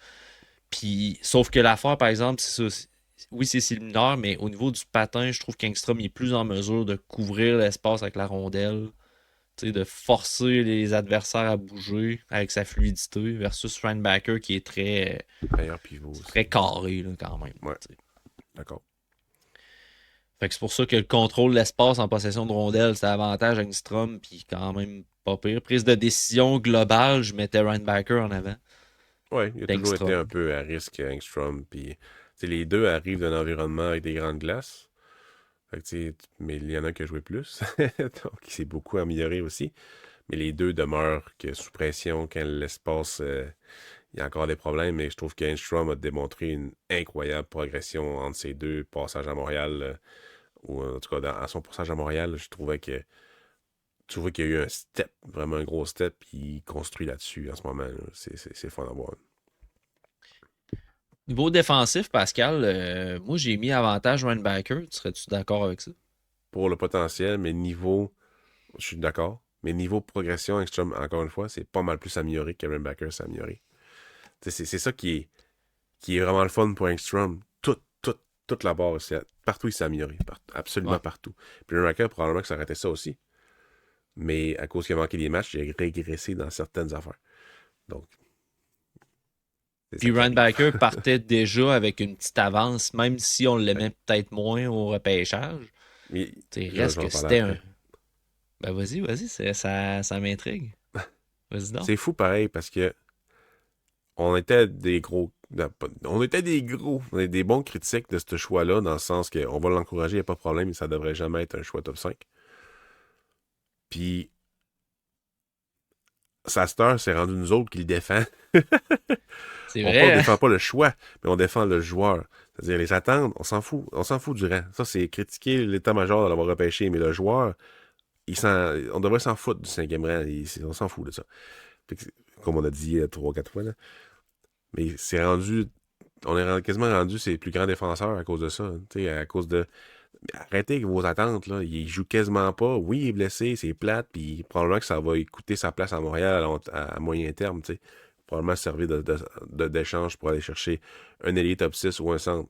Puis, sauf que l'affaire, par exemple, c'est ça. Oui, c'est similaire, mais au niveau du patin, je trouve qu'Engstrom est plus en mesure de couvrir l'espace avec la rondelle, tu sais, de forcer les adversaires à bouger avec sa fluidité versus Backer qui est Meilleur pivot très aussi. carré là, quand même. Ouais, Tu sais. d'accord. Fait que c'est pour ça que le contrôle de l'espace en possession de rondelle, c'est avantage Engstrom, puis quand même pas pire. Prise de décision globale, je mettais Backer en avant Ouais, il a toujours été un d'Engstrom. peu à risque, Engstrom. Puis, tu sais, les deux arrivent d'un environnement avec des grandes glaces. Fait que, tu sais, mais il y en a qui a joué plus. Donc, il s'est beaucoup amélioré aussi. Mais les deux demeurent que sous pression, quand l'espace, il y a encore des problèmes. Mais je trouve qu'Enstrom a démontré une incroyable progression entre ces deux passages à Montréal. Ou en tout cas, à son passage à Montréal, je trouvais que tu vois qu'il y a eu un step, vraiment un gros step, puis il construit là-dessus en ce moment. Là. C'est fun à voir. Niveau défensif, Pascal, moi j'ai mis avantage Backer. Tu serais-tu d'accord avec ça? Pour le potentiel, mais niveau, je suis d'accord, mais niveau progression, Ekstrom, encore une fois, c'est pas mal plus amélioré que Backer s'est amélioré. C'est ça qui est vraiment le fun pour Ekstrom. Toute la barre, partout il s'est amélioré. Absolument Ouais. partout. Puis Backer, probablement que ça aurait été ça aussi. Mais à cause qu'il a manqué des matchs, il a régressé dans certaines affaires. Donc, c'est ça Puis qui Ryan arrive. Backer partait déjà avec une petite avance, même si on Ouais. l'aimait peut-être moins au repêchage. Mais Tu sais, je reste vais en que parler c'était un. après. Ben vas-y, ça m'intrigue. Vas-y donc. C'est fou pareil parce que on était des gros. On était des gros. On est des bons critiques de ce choix-là, dans le sens qu'on va l'encourager, il n'y a pas de problème, mais ça devrait jamais être un choix top 5. Puis sa star, c'est rendu nous autres qui le défend. C'est On vrai, hein? défend pas le choix, mais on défend le joueur. C'est-à-dire, les attentes, on s'en fout du rang. Ça, c'est critiquer l'état-major de l'avoir repêché, mais le joueur, on devrait s'en foutre du cinquième rang. On s'en fout de ça. Fait que comme on a dit 3-4 fois, là. Mais c'est rendu, quasiment rendu ses plus grands défenseurs à cause de ça. À cause de. Arrêtez avec vos attentes, là. Il joue quasiment pas. Oui, il est blessé, c'est plate, puis probablement que ça va coûter sa place à Montréal à moyen terme, tu sais. Probablement servir d'échange pour aller chercher un ailier top 6 ou un centre.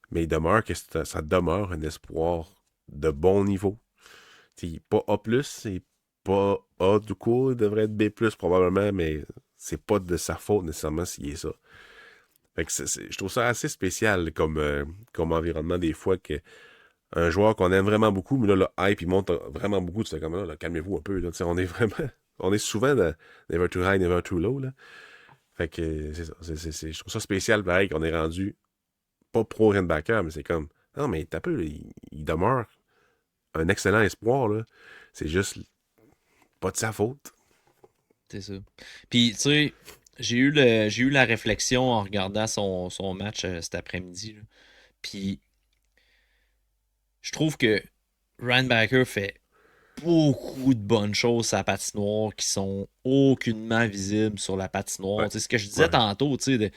Mais il demeure que ça demeure un espoir de bon niveau. T'sais, pas A+, c'est pas A du coup, il devrait être B+, probablement, mais c'est pas de sa faute nécessairement s'il est ça. Fait que je trouve ça assez spécial comme environnement des fois que un joueur qu'on aime vraiment beaucoup, mais là, le hype, il monte vraiment beaucoup. Tu sais, comme là, calmez-vous un peu. Là, on est vraiment. On est souvent dans Never Too High, Never Too Low. Là. Fait que c'est ça. Je trouve ça spécial, pareil, qu'on est rendu pas pro Renbacker, mais c'est comme. Non, mais t'as peu, là, il demeure un excellent espoir. Là. C'est juste pas de sa faute. C'est ça. Puis, tu sais, j'ai eu la réflexion en regardant son match cet après-midi, là. Puis, je trouve que Ryan Backer fait beaucoup de bonnes choses à la patinoire qui sont aucunement visibles sur la patinoire. Ouais. Tu sais, ce que je disais Ouais. tantôt, tu sais,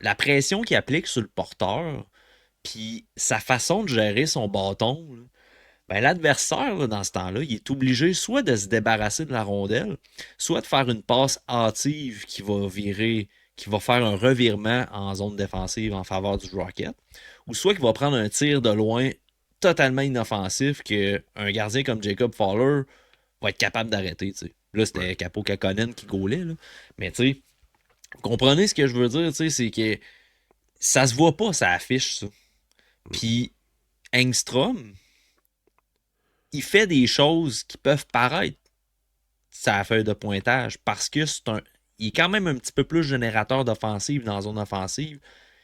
la pression qu'il applique sur le porteur, puis sa façon de gérer son bâton, là, ben, l'adversaire, là, dans ce temps-là, il est obligé soit de se débarrasser de la rondelle, soit de faire une passe hâtive qui va faire un revirement en zone défensive en faveur du Rocket, ou soit qu'il va prendre un tir de loin totalement inoffensif qu'un gardien comme Jacob Fowler va être capable d'arrêter. Tu sais. Là, Ouais. c'était Capo Kakonen qui gaulait. Là. Mais tu sais, comprenez ce que je veux dire, tu sais, c'est que ça se voit pas, ça affiche ça. Puis Engstrom, il fait des choses qui peuvent paraître sa feuille de pointage parce que il est quand même un petit peu plus générateur d'offensive dans la zone offensive.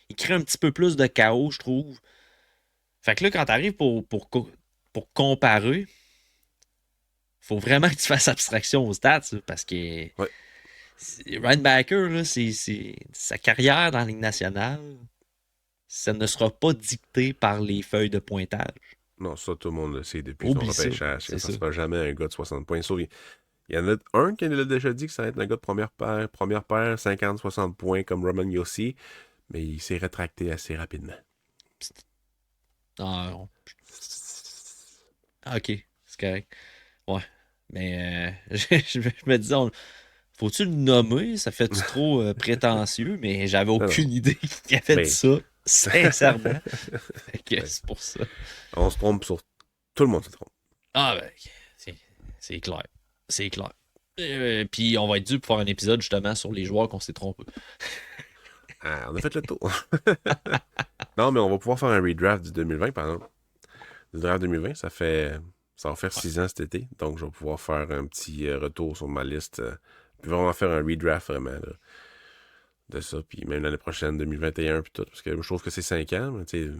Il crée un petit peu plus de chaos, je trouve. Fait que là, quand tu arrives pour comparer, faut vraiment que tu fasses abstraction aux stats, ça, parce que Ouais. Ryan Backer, là, sa carrière dans la Ligue nationale, ça ne sera pas dicté par les feuilles de pointage. Non, ça, tout le monde le sait depuis son Oublie ça. repêchage. C'est Ça ça. sera jamais un gars de 60 points. Sauf, il y en a un qui l'a déjà dit que ça va être un gars de première paire 50-60 points comme Roman Yossi, mais il s'est rétracté assez rapidement. Ah, ok, c'est correct. Ouais. Mais je me disais, faut-tu le nommer? Ça fait-tu trop prétentieux? Mais j'avais Non, non. aucune idée qu'il avait dit Mais ça, sincèrement. Fait que ben, c'est pour ça. on se trompe sur. Tout le monde se trompe. Ah ben, c'est c'est clair. C'est clair. Puis on va être dû pour faire un épisode justement sur les joueurs qu'on s'est trompés. Ah, on a fait le tour. Non, mais on va pouvoir faire un redraft du 2020, par exemple. Du draft 2020, ça va faire Ouais. 6 ans cet été. Donc, je vais pouvoir faire un petit retour sur ma liste. Puis vraiment faire un redraft vraiment là, de ça. Puis même l'année prochaine, 2021, puis tout. Parce que je trouve que c'est 5 ans. Mais, tu sais,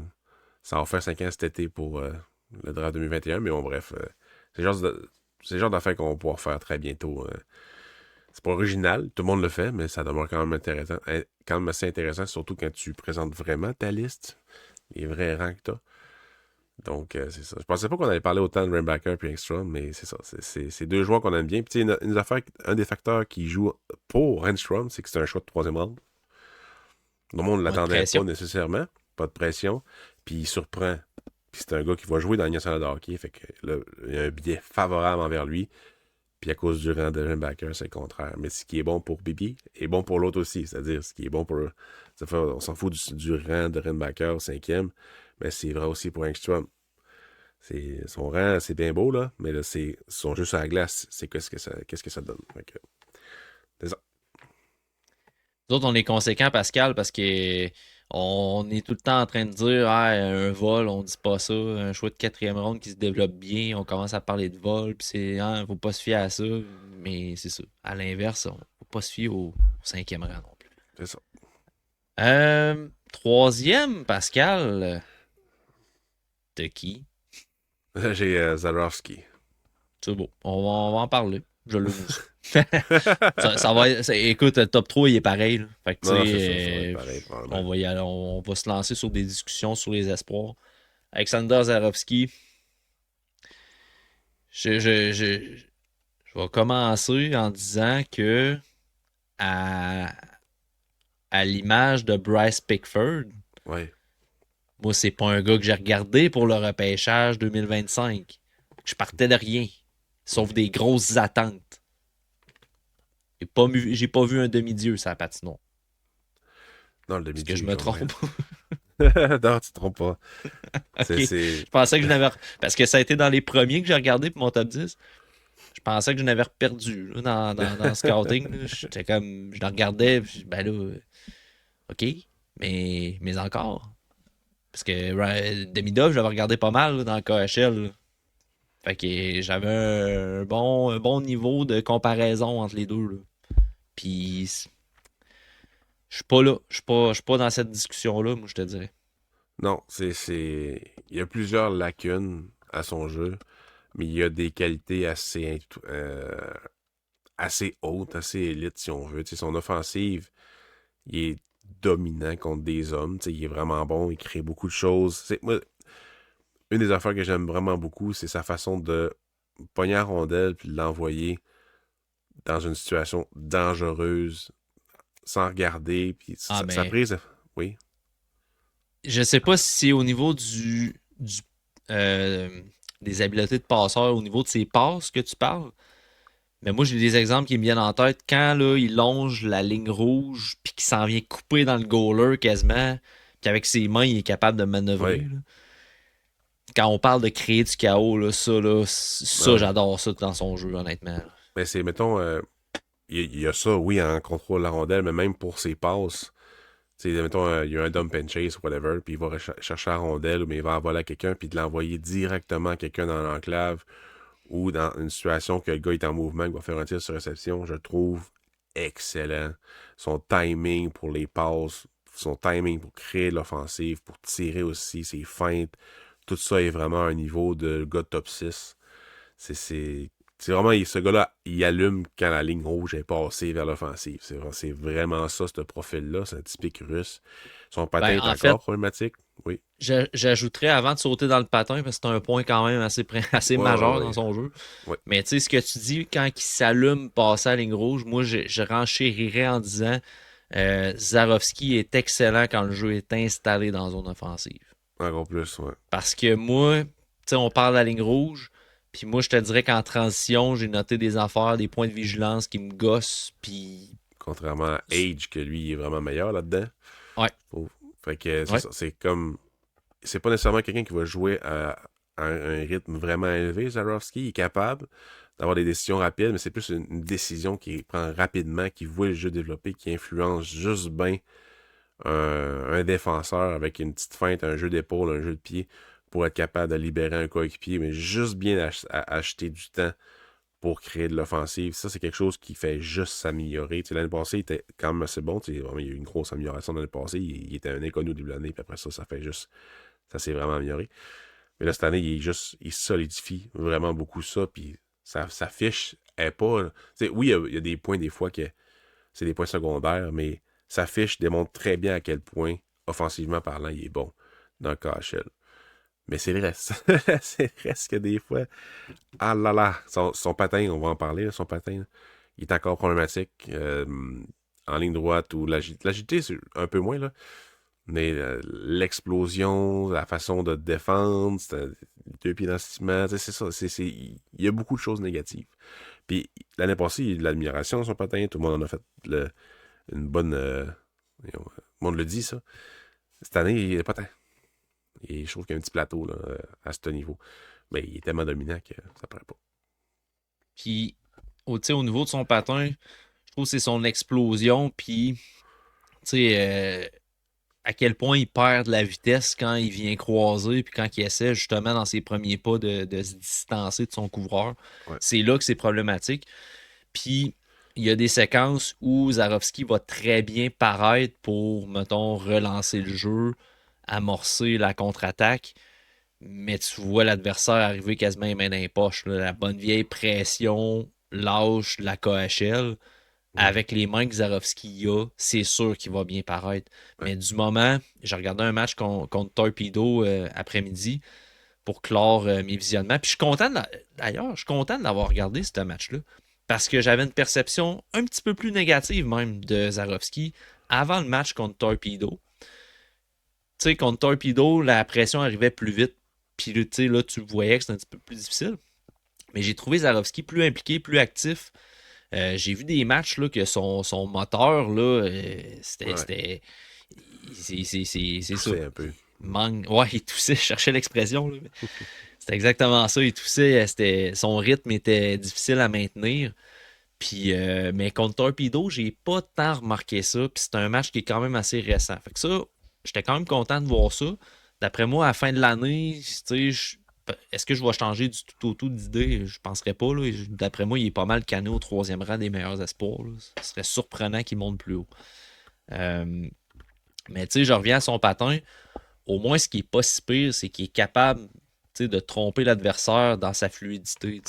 ça va faire 5 ans cet été pour le draft 2021. Mais bon, bref. C'est le genre d'affaires qu'on va pouvoir faire très bientôt. C'est pas original, tout le monde le fait, mais ça demeure quand même intéressant. Quand même assez intéressant, surtout quand tu présentes vraiment ta liste, les vrais rangs que t'as. Donc, c'est ça. Je pensais pas qu'on allait parler autant de Rainbacker et Engstrom, mais c'est ça. C'est deux joueurs qu'on aime bien. Puis, tu sais, un des facteurs qui joue pour Engstrom, c'est que c'est un choix de troisième round. Le monde ne Pas de l'attendait pas pression. nécessairement. Pas de pression. Puis, il surprend. Puis, c'est un gars qui va jouer dans la nationale de hockey. Fait que là, il y a un biais favorable envers lui. Puis à cause du rang de Rainbacker, c'est le contraire. Mais ce qui est bon pour Bibi est bon pour l'autre aussi. C'est-à-dire, ce qui est bon pour. On s'en fout du rang de Rainbacker au cinquième, mais c'est vrai aussi pour Engstrom. Son rang, c'est bien beau, là, mais là, c'est son jeu sur la glace, c'est qu'est-ce que ça donne. Fait que, c'est ça. Nous autres, on est conséquents, Pascal, parce que on est tout le temps en train de dire ah, un vol, on dit pas ça. Un choix de quatrième ronde qui se développe bien, on commence à parler de vol, puis c'est ah, faut pas se fier à ça. Mais c'est ça. À l'inverse, on faut pas se fier au cinquième rang non plus. C'est ça. Troisième, Pascal, de qui? Là, j'ai Zarowski. C'est beau. On va en parler. Je le aussi. Ça va écoute, le top 3 il est pareil, là. Fait que, tu Non, c'est ça, ça va être sais, pareil, probablement. on va y aller, on va se lancer sur des discussions sur les espoirs. Alexander Zarovski, je, je, je, je vais commencer en disant que à, à l'image de Bryce Pickford, Ouais. moi, c'est pas un gars que j'ai regardé pour le repêchage 2025. Je partais de rien, sauf des grosses attentes. J'ai pas vu un demi-dieu sur la patinoire. Non, le Est-ce que demi-dieu, je il me joue rien. trompe? Non, tu te trompes pas. Ok. C'est... Je pensais que je n'avais. Parce que ça a été dans les premiers que j'ai regardé pour mon top 10. Je pensais que je n'avais perdu là, dans le scouting. Là. J'étais comme. Je le regardais. Puis, ben là. OK. Mais encore. Parce que Demidov, je l'avais regardé pas mal là, dans le KHL. Là. Fait que j'avais un bon niveau de comparaison entre les deux. Là. Puis je suis pas là. Je suis pas dans cette discussion-là, moi, je te dirais. Non, Il y a plusieurs lacunes à son jeu, mais il y a des qualités assez hautes, assez élites, si on veut. Tu sais, son offensive, il est dominant contre des hommes. Tu sais, il est vraiment bon, il crée beaucoup de choses. Moi, une des affaires que j'aime vraiment beaucoup, c'est sa façon de pogner la rondelle puis de l'envoyer dans une situation dangereuse, sans regarder, puis Ah, sa mais prise... Oui, je sais pas si c'est au niveau euh, des habiletés de passeur, au niveau de ses passes que tu parles. Mais moi, j'ai des exemples qui me viennent en tête. Quand là, il longe la ligne rouge, puis qu'il s'en vient couper dans le goaler quasiment, puis avec ses mains, il est capable de manœuvrer. oui, Là. Quand on parle de créer du chaos, ah ça oui. j'adore ça dans son jeu, honnêtement. Mais c'est, mettons, il y a ça, oui, en contrôle de la rondelle, mais même pour ses passes. Tu sais, mettons, il y a un dump and chase ou whatever, puis il va chercher la rondelle, mais il va envoyer à quelqu'un, puis de l'envoyer directement à quelqu'un dans l'enclave ou dans une situation que le gars est en mouvement, qu'il va faire un tir sur réception, je le trouve excellent. Son timing pour les passes, son timing pour créer de l'offensive, pour tirer aussi, ses feintes, tout ça est vraiment à un niveau de gars de top 6. C'est vraiment, ce gars-là, il allume quand la ligne rouge est passée vers l'offensive. C'est vraiment ça, ce profil-là. C'est un typique russe. Son patin Ben, est en fait, encore problématique. Oui. j'ajouterais avant de sauter dans le patin, parce que c'est un point quand même assez Ouais, ouais, majeur dans ouais. son jeu. Ouais. Mais tu sais, ce que tu dis, quand il s'allume passer à la ligne rouge, moi, je renchérirais en disant Zarovski est excellent quand le jeu est installé dans zone offensive. Encore plus, ouais. Parce que moi, tu sais, on parle de la ligne rouge, puis moi, je te dirais qu'en transition, j'ai noté des affaires, des points de vigilance qui me gossent, puis. Contrairement à Age, que lui, il est vraiment meilleur là-dedans. Ouais, Faut- Fait que c'est ouais. ça. C'est comme. C'est pas nécessairement quelqu'un qui va jouer à un rythme vraiment élevé, Zarovski. Il est capable d'avoir des décisions rapides, mais c'est plus une décision qu'il prend rapidement, qui voit le jeu développer, qui influence juste bien un défenseur avec une petite feinte, un jeu d'épaule, un jeu de pied, pour être capable de libérer un coéquipier, mais juste bien acheter du temps pour créer de l'offensive. Ça, c'est quelque chose qui fait juste s'améliorer. Tu sais, l'année passée, il était quand même assez bon. Tu sais, vraiment, il y a eu une grosse amélioration l'année passée. Il était un inconnu au début de l'année, puis après ça, ça fait juste. Ça s'est vraiment amélioré. Mais là, cette année, il solidifie vraiment beaucoup ça, puis sa fiche est pas. Tu sais, oui, il y a des points des fois que c'est des points secondaires, mais sa fiche démontre très bien à quel point, offensivement parlant, il est bon dans le KHL. Mais c'est le reste. C'est le reste que des fois. Ah là là, son patin, on va en parler, là, son patin, là, il est encore problématique. En ligne droite ou l'agilité, c'est un peu moins, là. Mais l'explosion, la façon de défendre, deux pieds dans le ciment, tu sais, c'est ça. Il y a beaucoup de choses négatives. Puis l'année passée, il y a eu de l'admiration sur son patin. Tout le monde en a fait une bonne. Le monde le dit, ça. Cette année, il est pas tant. Et je trouve qu'il y a un petit plateau là, à ce niveau. Mais il est tellement dominant que ça paraît pas. Puis, tu sais, au niveau de son patin, je trouve que c'est son explosion, puis, tu sais, à quel point il perd de la vitesse quand il vient croiser, puis quand il essaie justement dans ses premiers pas de se distancer de son couvreur. Ouais. C'est là que c'est problématique. Puis, il y a des séquences où Zarovski va très bien paraître pour, mettons, relancer le jeu, amorcer la contre-attaque. Mais tu vois l'adversaire arriver quasiment les mains dans les poches. Là. La bonne vieille pression lâche la KHL, Ouais. avec les mains que Zarovski a, c'est sûr qu'il va bien paraître. Ouais. Mais du moment, j'ai regardé un match contre Torpedo après-midi pour clore mes visionnements. Puis je suis content, d'ailleurs, je suis content de l'avoir regardé, ce match-là. Parce que j'avais une perception un petit peu plus négative même de Zarovski avant le match contre Torpedo. Tu sais, contre Torpedo, la pression arrivait plus vite. Puis tu sais, là, tu voyais que c'était un petit peu plus difficile. Mais j'ai trouvé Zarovski plus impliqué, plus actif. J'ai vu des matchs là, que son moteur, là, c'était. Ouais. C'est ça. Toussait un peu. Ouais, il toussait, je cherchais l'expression. Là, c'était exactement ça. Il toussait, son rythme était difficile à maintenir. Puis, mais contre Torpedo, j'ai pas tant remarqué ça. Puis c'est un match qui est quand même assez récent. Fait que ça, j'étais quand même content de voir ça. D'après moi, à la fin de l'année, tu sais, est-ce que je vais changer du tout au tout d'idée? Je penserais pas. Là. D'après moi, il est pas mal canné au troisième rang des meilleurs espoirs. Là. Ce serait surprenant qu'il monte plus haut. Euh, mais tu sais, je reviens à son patin. Au moins, ce qui est pas si pire, c'est qu'il est capable de tromper l'adversaire dans sa fluidité.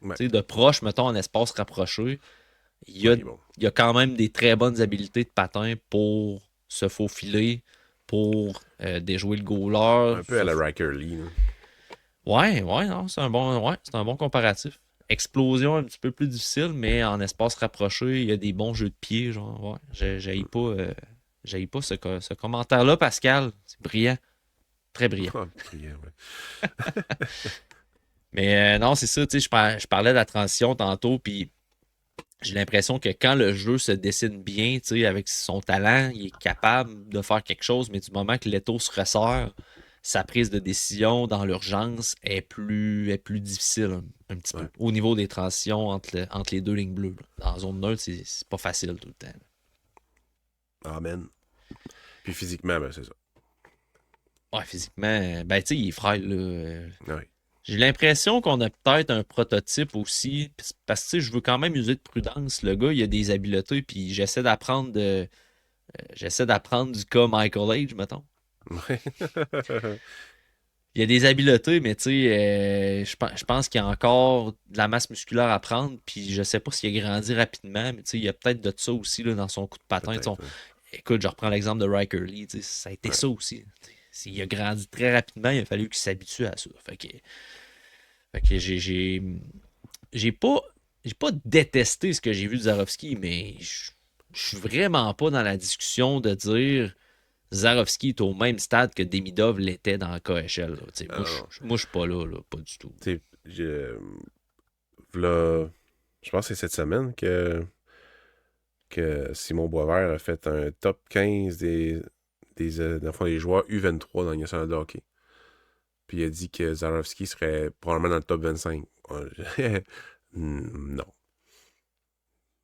Ouais. De proche, mettons, en espace rapproché, il y a, Oui, bon. il y a quand même des très bonnes habiletés de patin pour se faufiler, pour déjouer le goaler. Un peu à la Riker Lee. Là. Ouais, ouais, non, c'est un bon comparatif. Explosion un petit peu plus difficile, mais en espace rapproché, il y a des bons jeux de pied, genre, ouais. J'haïs pas ce commentaire-là, Pascal. C'est brillant. Très brillant. Ah, brillant, ouais. Mais non, c'est ça, tu sais, je parlais de la transition tantôt, puis j'ai l'impression que quand le jeu se dessine bien, tu sais, avec son talent, il est capable de faire quelque chose, mais du moment que l'étau se resserre, sa prise de décision dans l'urgence est plus difficile un petit peu. Ouais. Au niveau des transitions entre les deux lignes bleues. Là. Dans la zone neutre, c'est pas facile tout le temps. Amen. Puis physiquement, ben, c'est ça. Ouais, physiquement, ben tu sais, il est frêle, là. Ouais. J'ai l'impression qu'on a peut-être un prototype aussi, parce que tu sais, je veux quand même user de prudence. Le gars, il a des habiletés, puis j'essaie d'apprendre du cas Michael Age, mettons. Ouais. Il y a des habiletés, mais tu sais, je pense qu'il y a encore de la masse musculaire à prendre, puis je sais pas s'il a grandi rapidement, mais tu sais, il y a peut-être de ça aussi là, dans son coup de patin. Peut-être, ouais. Écoute, je reprends l'exemple de Riker Lee, tu sais, ça a été Ouais. ça aussi. S'il a grandi très rapidement, il a fallu qu'il s'habitue à ça. Fait que j'ai pas, j'ai pas détesté ce que j'ai vu de Zarovski, mais je suis vraiment pas dans la discussion de dire Zarovski est au même stade que Demidov l'était dans la KHL. Là. Ah, non. Moi, je suis pas là, pas du tout. Tu sais, v'là- je pense que c'est cette semaine que Simon Boisvert a fait un top 15 dans le fond, des joueurs U23 dans le national de hockey. Puis il a dit que Zarovski serait probablement dans le top 25. Ouais. Non.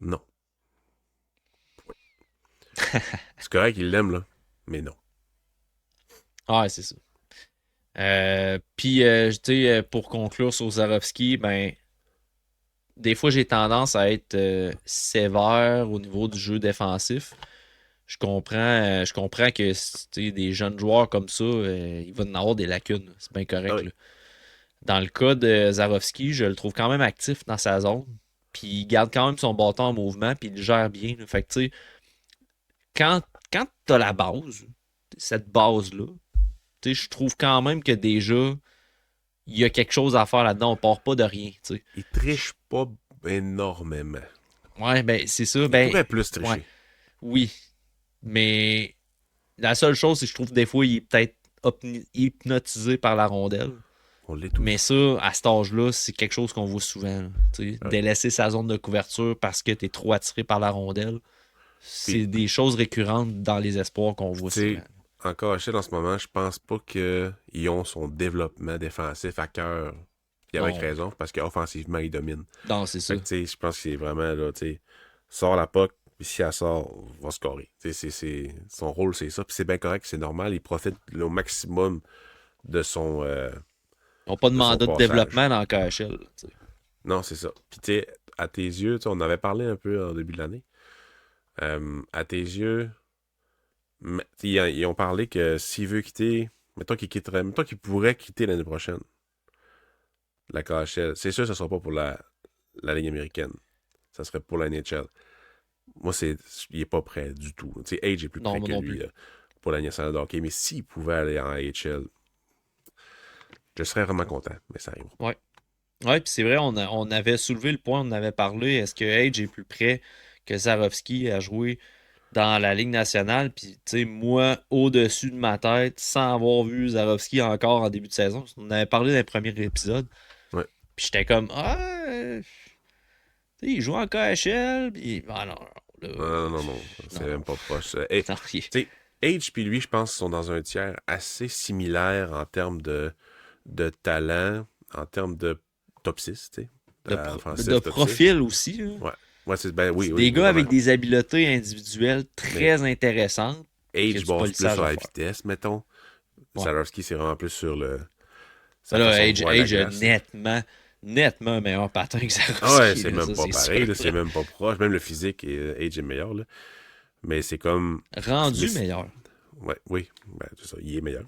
Non. C'est correct, il l'aime, là. Mais non. Ah, c'est ça. Puis, tu sais, pour conclure sur Zarovski, ben, des fois, j'ai tendance à être sévère au niveau du jeu défensif. Je comprends que des jeunes joueurs comme ça, il va en avoir des lacunes. C'est bien Ah correct. oui. Là. Dans le cas de Zarovski, je le trouve quand même actif dans sa zone. Puis il garde quand même son bâton en mouvement, puis il le gère bien. Là. Fait que tu sais, quand, quand tu as la base, cette base-là, tu sais, je trouve quand même que déjà, il y a quelque chose à faire là-dedans. On part pas de rien. Tu sais. Il triche pas énormément. Ouais, ben c'est ça. Il Ben, pourrait plus ouais, tricher. oui. Mais la seule chose, c'est que je trouve que des fois, il est peut-être hypnotisé par la rondelle. On l'est Mais tous. ça, à cet âge-là, c'est quelque chose qu'on voit souvent. Là. Tu sais, Ah oui. délaisser sa zone de couverture parce que tu es trop attiré par la rondelle. Puis, C'est des choses récurrentes dans les espoirs qu'on tu voit souvent. sais, encore Hachette en ce moment, je pense pas qu'ils ont son développement défensif à cœur. Puis avec Non, raison, parce qu'offensivement, ils dominent. non, c'est ça. Fait que, tu sais, je pense que c'est vraiment, là, tu sais, sort la puck, puis si elle sort, va scorer. Tu sais, son rôle, c'est ça. Puis c'est bien correct, c'est normal. Il profite au maximum de son, euh, Ils n'ont pas de de son mandat de passage. développement dans le KHL. Tu sais. Non, c'est ça. Puis, tu sais, à tes yeux, tu sais, on avait parlé un peu en début de l'année. À tes yeux, ils ont parlé que s'il veut quitter, mettons qu'il pourrait quitter l'année prochaine, la KHL. C'est sûr, ce sera pas pour la la Ligue américaine. Ça serait pour la NHL. Moi, il est pas prêt du tout. Tu sais, Age est plus Non, prêt moi que non lui plus. là, pour la nationale de hockey. Mais s'il pouvait aller en AHL, je serais vraiment content. Mais ça arrivera pas. Ouais. Ouais, puis c'est vrai, on avait soulevé le point, on en avait parlé. Est-ce que Age est plus prêt que Zarovski à jouer dans la Ligue nationale? Puis, tu sais, moi, au-dessus de ma tête, sans avoir vu Zarovski encore en début de saison, on avait parlé dans le premier épisode. Ouais. Puis j'étais comme, tu sais, il joue en KHL. Puis, ah non, là, Non, non, non, non. C'est non, même pas proche. Tu non, sais, Age puis lui, je pense, sont dans un tiers assez similaire en termes de talent, en termes de top 6, tu sais. de Offensif, top 6. profil aussi, là. Ouais. Ouais, ben oui, C'est oui, des gars vraiment. avec des habiletés individuelles Mais très intéressantes que Age du base plus polissage sur à la faire. vitesse, mettons. Ouais. Sarovski, c'est vraiment plus sur Mais sa là, façon de voir la Age a glace. nettement un meilleur patin que Ah ouais, Zarovski, c'est là, même ça pas c'est pareil, sûr. là, c'est Là. même pas proche. Même le physique, Age est meilleur, là. Mais c'est comme. Mais Rendu meilleur. ouais, oui, ben, c'est ça, il est meilleur.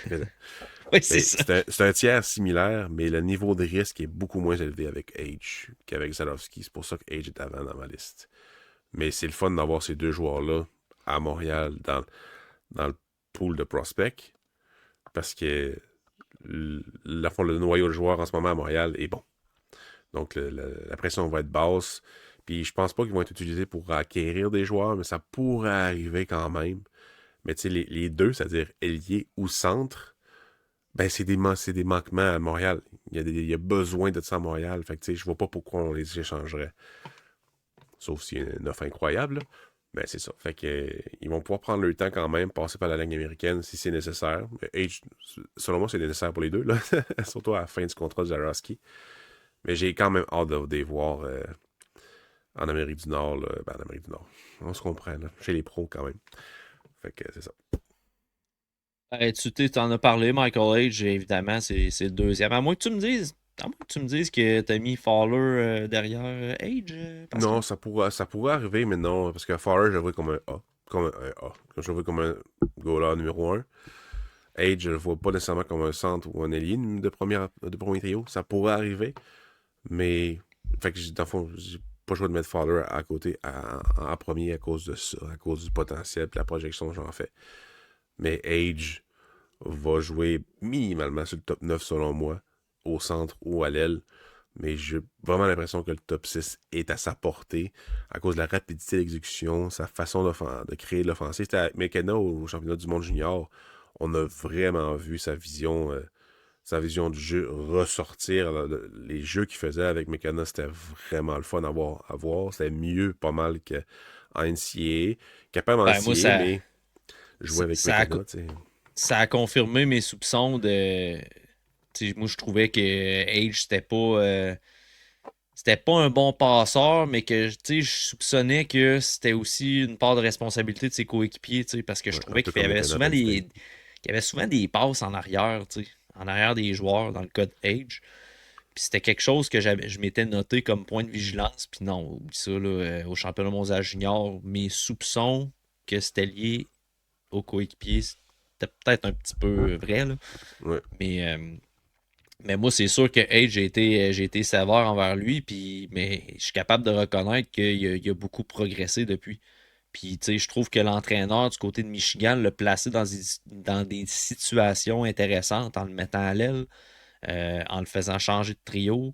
Mais, Oui, c'est mais ça. c'est un tiers similaire, mais le niveau de risque est beaucoup moins élevé avec Age qu'avec Zalovski. C'est pour ça que Age est avant dans ma liste. Mais c'est le fun d'avoir ces deux joueurs-là à Montréal dans le pool de prospects parce que le noyau de joueurs en ce moment à Montréal est bon. Donc la pression va être basse. Puis je pense pas qu'ils vont être utilisés pour acquérir des joueurs, mais ça pourrait arriver quand même. Mais tu sais, les deux, c'est-à-dire ailier ou centre, ben c'est des manquements à Montréal. Il y a besoin de ça à Montréal. Fait que tu sais, je vois pas pourquoi on les échangerait. Sauf s'il y a une offre incroyable. Ben c'est ça. Fait que ils vont pouvoir prendre leur temps quand même, passer par la ligne américaine si c'est nécessaire. Age, selon moi, c'est nécessaire pour les deux, là. Surtout à la fin du contrat de Jaroski. Mais j'ai quand même hâte de les voir en Amérique du Nord. Là. Ben, en Amérique du Nord. On se comprend, là. Chez les pros quand même. Fait que c'est ça. Tu t'en as parlé, Michael Age, évidemment, c'est le deuxième. À moins que tu me dises que t'as mis Fowler derrière Age, Pascal. Non, ça pourrait arriver, mais non, parce que Fowler, je le vois comme un A. Comme un A. Je le vois comme un goaler numéro un. Age, je le vois pas nécessairement comme un centre ou un ailier de premier trio. Ça pourrait arriver, mais. Fait que, dans le fond, j'ai pas le choix de mettre Fowler à côté, en premier à cause de ça, à cause du potentiel et de la projection que j'en fais. Mais Age va jouer minimalement sur le top 9 selon moi, au centre ou à l'aile. Mais j'ai vraiment l'impression que le top 6 est à sa portée à cause de la rapidité d'exécution, sa façon de créer de l'offensive. C'était avec McKenna au championnat du monde junior. On a vraiment vu sa vision du jeu ressortir. Les jeux qu'il faisait avec McKenna, c'était vraiment le fun à voir. C'était mieux pas mal qu'en NCAA. Capable en Ben, moi, NCAA, mais jouer ça, avec ça a, McKenna, tu sais. ça a confirmé mes soupçons de. Tu sais, moi, je trouvais que Age, c'était pas un bon passeur, mais que tu sais, je soupçonnais que c'était aussi une part de responsabilité de ses coéquipiers, tu sais, parce que je Ouais, un trouvais peu comme McKenna à Penn State. qu'il y avait souvent des passes en arrière, tu sais, en arrière des joueurs dans le cas de Age. Puis c'était quelque chose que je m'étais noté comme point de vigilance. Puis non, oublie ça, là, au championnat mondial junior, mes soupçons que c'était lié aux coéquipiers, c'était peut-être un petit peu vrai, là. Ouais. Mais, euh, mais moi, c'est sûr que Age, j'ai été sévère envers lui, puis, mais je suis capable de reconnaître qu'il a beaucoup progressé depuis. Puis, tu sais, je trouve que l'entraîneur du côté de Michigan l'a placé dans des situations intéressantes en le mettant à l'aile, en le faisant changer de trio.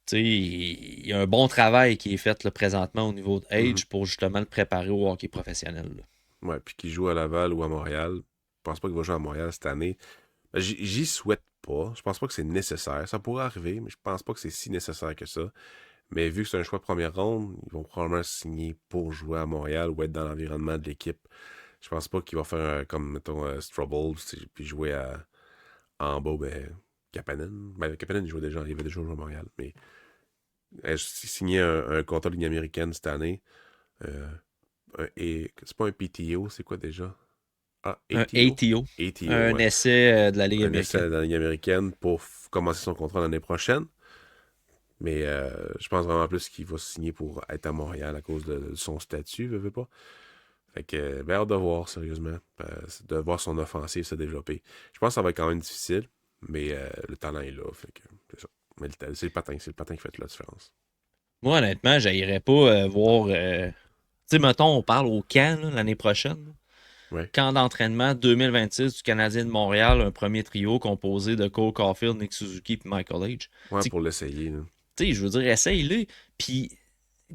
Tu sais, il y a un bon travail qui est fait là, présentement au niveau de Mhm. Age pour justement le préparer au hockey professionnel. Là. Ouais, puis qu'il joue à Laval ou à Montréal. Je pense pas qu'il va jouer à Montréal cette année. J'y souhaite pas. Je pense pas que c'est nécessaire. Ça pourrait arriver, mais je pense pas que c'est si nécessaire que ça. Mais vu que c'est un choix de première ronde, ils vont probablement signer pour jouer à Montréal ou être dans l'environnement de l'équipe. Je pense pas qu'il va faire comme, mettons, Strubble, puis jouer en bas, ben, Kapanen. Ben, Kapanen, il avait déjà joué à Montréal. Mais signer un contrat de Ligue américaine cette année, euh, et c'est pas un PTO, c'est quoi déjà? Ah, Un ATO? ATO, ATO, un ouais. essai de la Ligue Un essai américaine. dans la Ligue américaine pour commencer son contrat l'année prochaine. Mais je pense vraiment plus qu'il va signer pour être à Montréal à cause de son statut, veut pas. Fait que, ben, hâte de voir, sérieusement. De voir son offensive se développer. Je pense que ça va être quand même difficile, mais le talent est là. Fait que, c'est ça. Mais c'est le patin qui fait la différence. Moi, honnêtement, j'aillerais pas voir. Tu sais, mettons, on parle au camp là, l'année prochaine. Là. Ouais. Camp d'entraînement 2026 du Canadien de Montréal, un premier trio composé de Cole Caulfield, Nick Suzuki et Michael H. Ouais, Tu pour l'essayer. Là. sais, je veux dire, essaye-le. Puis,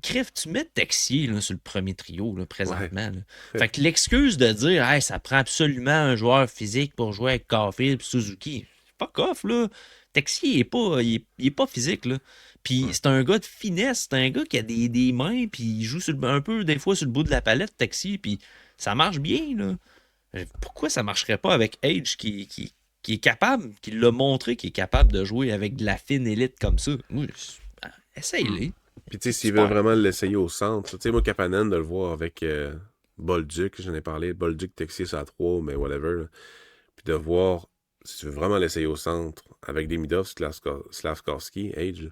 Criff, tu mets Texier là, sur le premier trio là, Ouais. présentement. Là. Fait que l'excuse de dire hey, ça prend absolument un joueur physique pour jouer avec Caulfield et Suzuki, fuck off, là. Texier, il est pas physique, là. Puis Ouais. c'est un gars de finesse, c'est un gars qui a des mains, puis il joue un peu, des fois, sur le bout de la palette, Texier, puis ça marche bien, là. Pourquoi ça marcherait pas avec Age qui est capable, qui l'a montré, qui est capable de jouer avec de la fine élite comme ça? Moi, Hmm. essaye-le. Puis, tu sais, C'est s'ils veulent super. vraiment l'essayer au centre, tu sais, moi, Kapanen, de le voir avec Bolduc, j'en ai parlé, Bolduc, Texier, ça à 3, mais whatever. Là. Puis de voir, si tu veux vraiment l'essayer au centre, avec Demidov, Slavkovski, Age, là.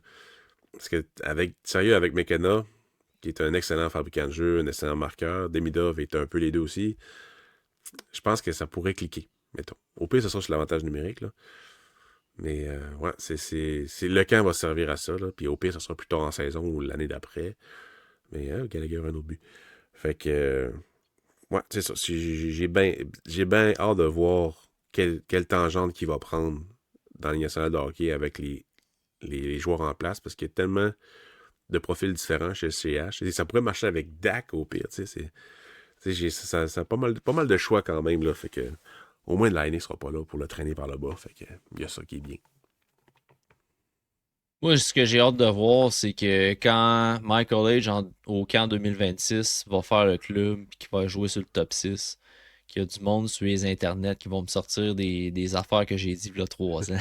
Parce que, sérieux, avec McKenna, qui est un excellent fabricant de jeu, un excellent marqueur, Demidov est un peu les deux aussi, je pense que ça pourrait cliquer, mettons. Au pire, ce sera sur l'avantage numérique, là. Mais ouais, le camp va servir à ça, là. Puis au pire, ça sera plus tard en saison ou l'année d'après. Mais Gallagher a un autre but. Fait que, ouais, c'est ça. J'ai bien hâte de voir quelle tangente qu'il va prendre dans la Ligue nationale de hockey avec les joueurs en place parce qu'il y a tellement de profils différents chez le CH. Et ça pourrait marcher avec Dak au pire, tu sais. Ça a pas mal de choix quand même, là. Fait que, au moins, l'année sera pas là pour le traîner par le bas. Fait que, il y a ça qui est bien. Moi, ce que j'ai hâte de voir, c'est que quand Michael Age au camp 2026 va faire le club et qu'il va jouer sur le top 6, qu'il y a du monde sur les internets qui vont me sortir des affaires que j'ai dit il y a 3 ans.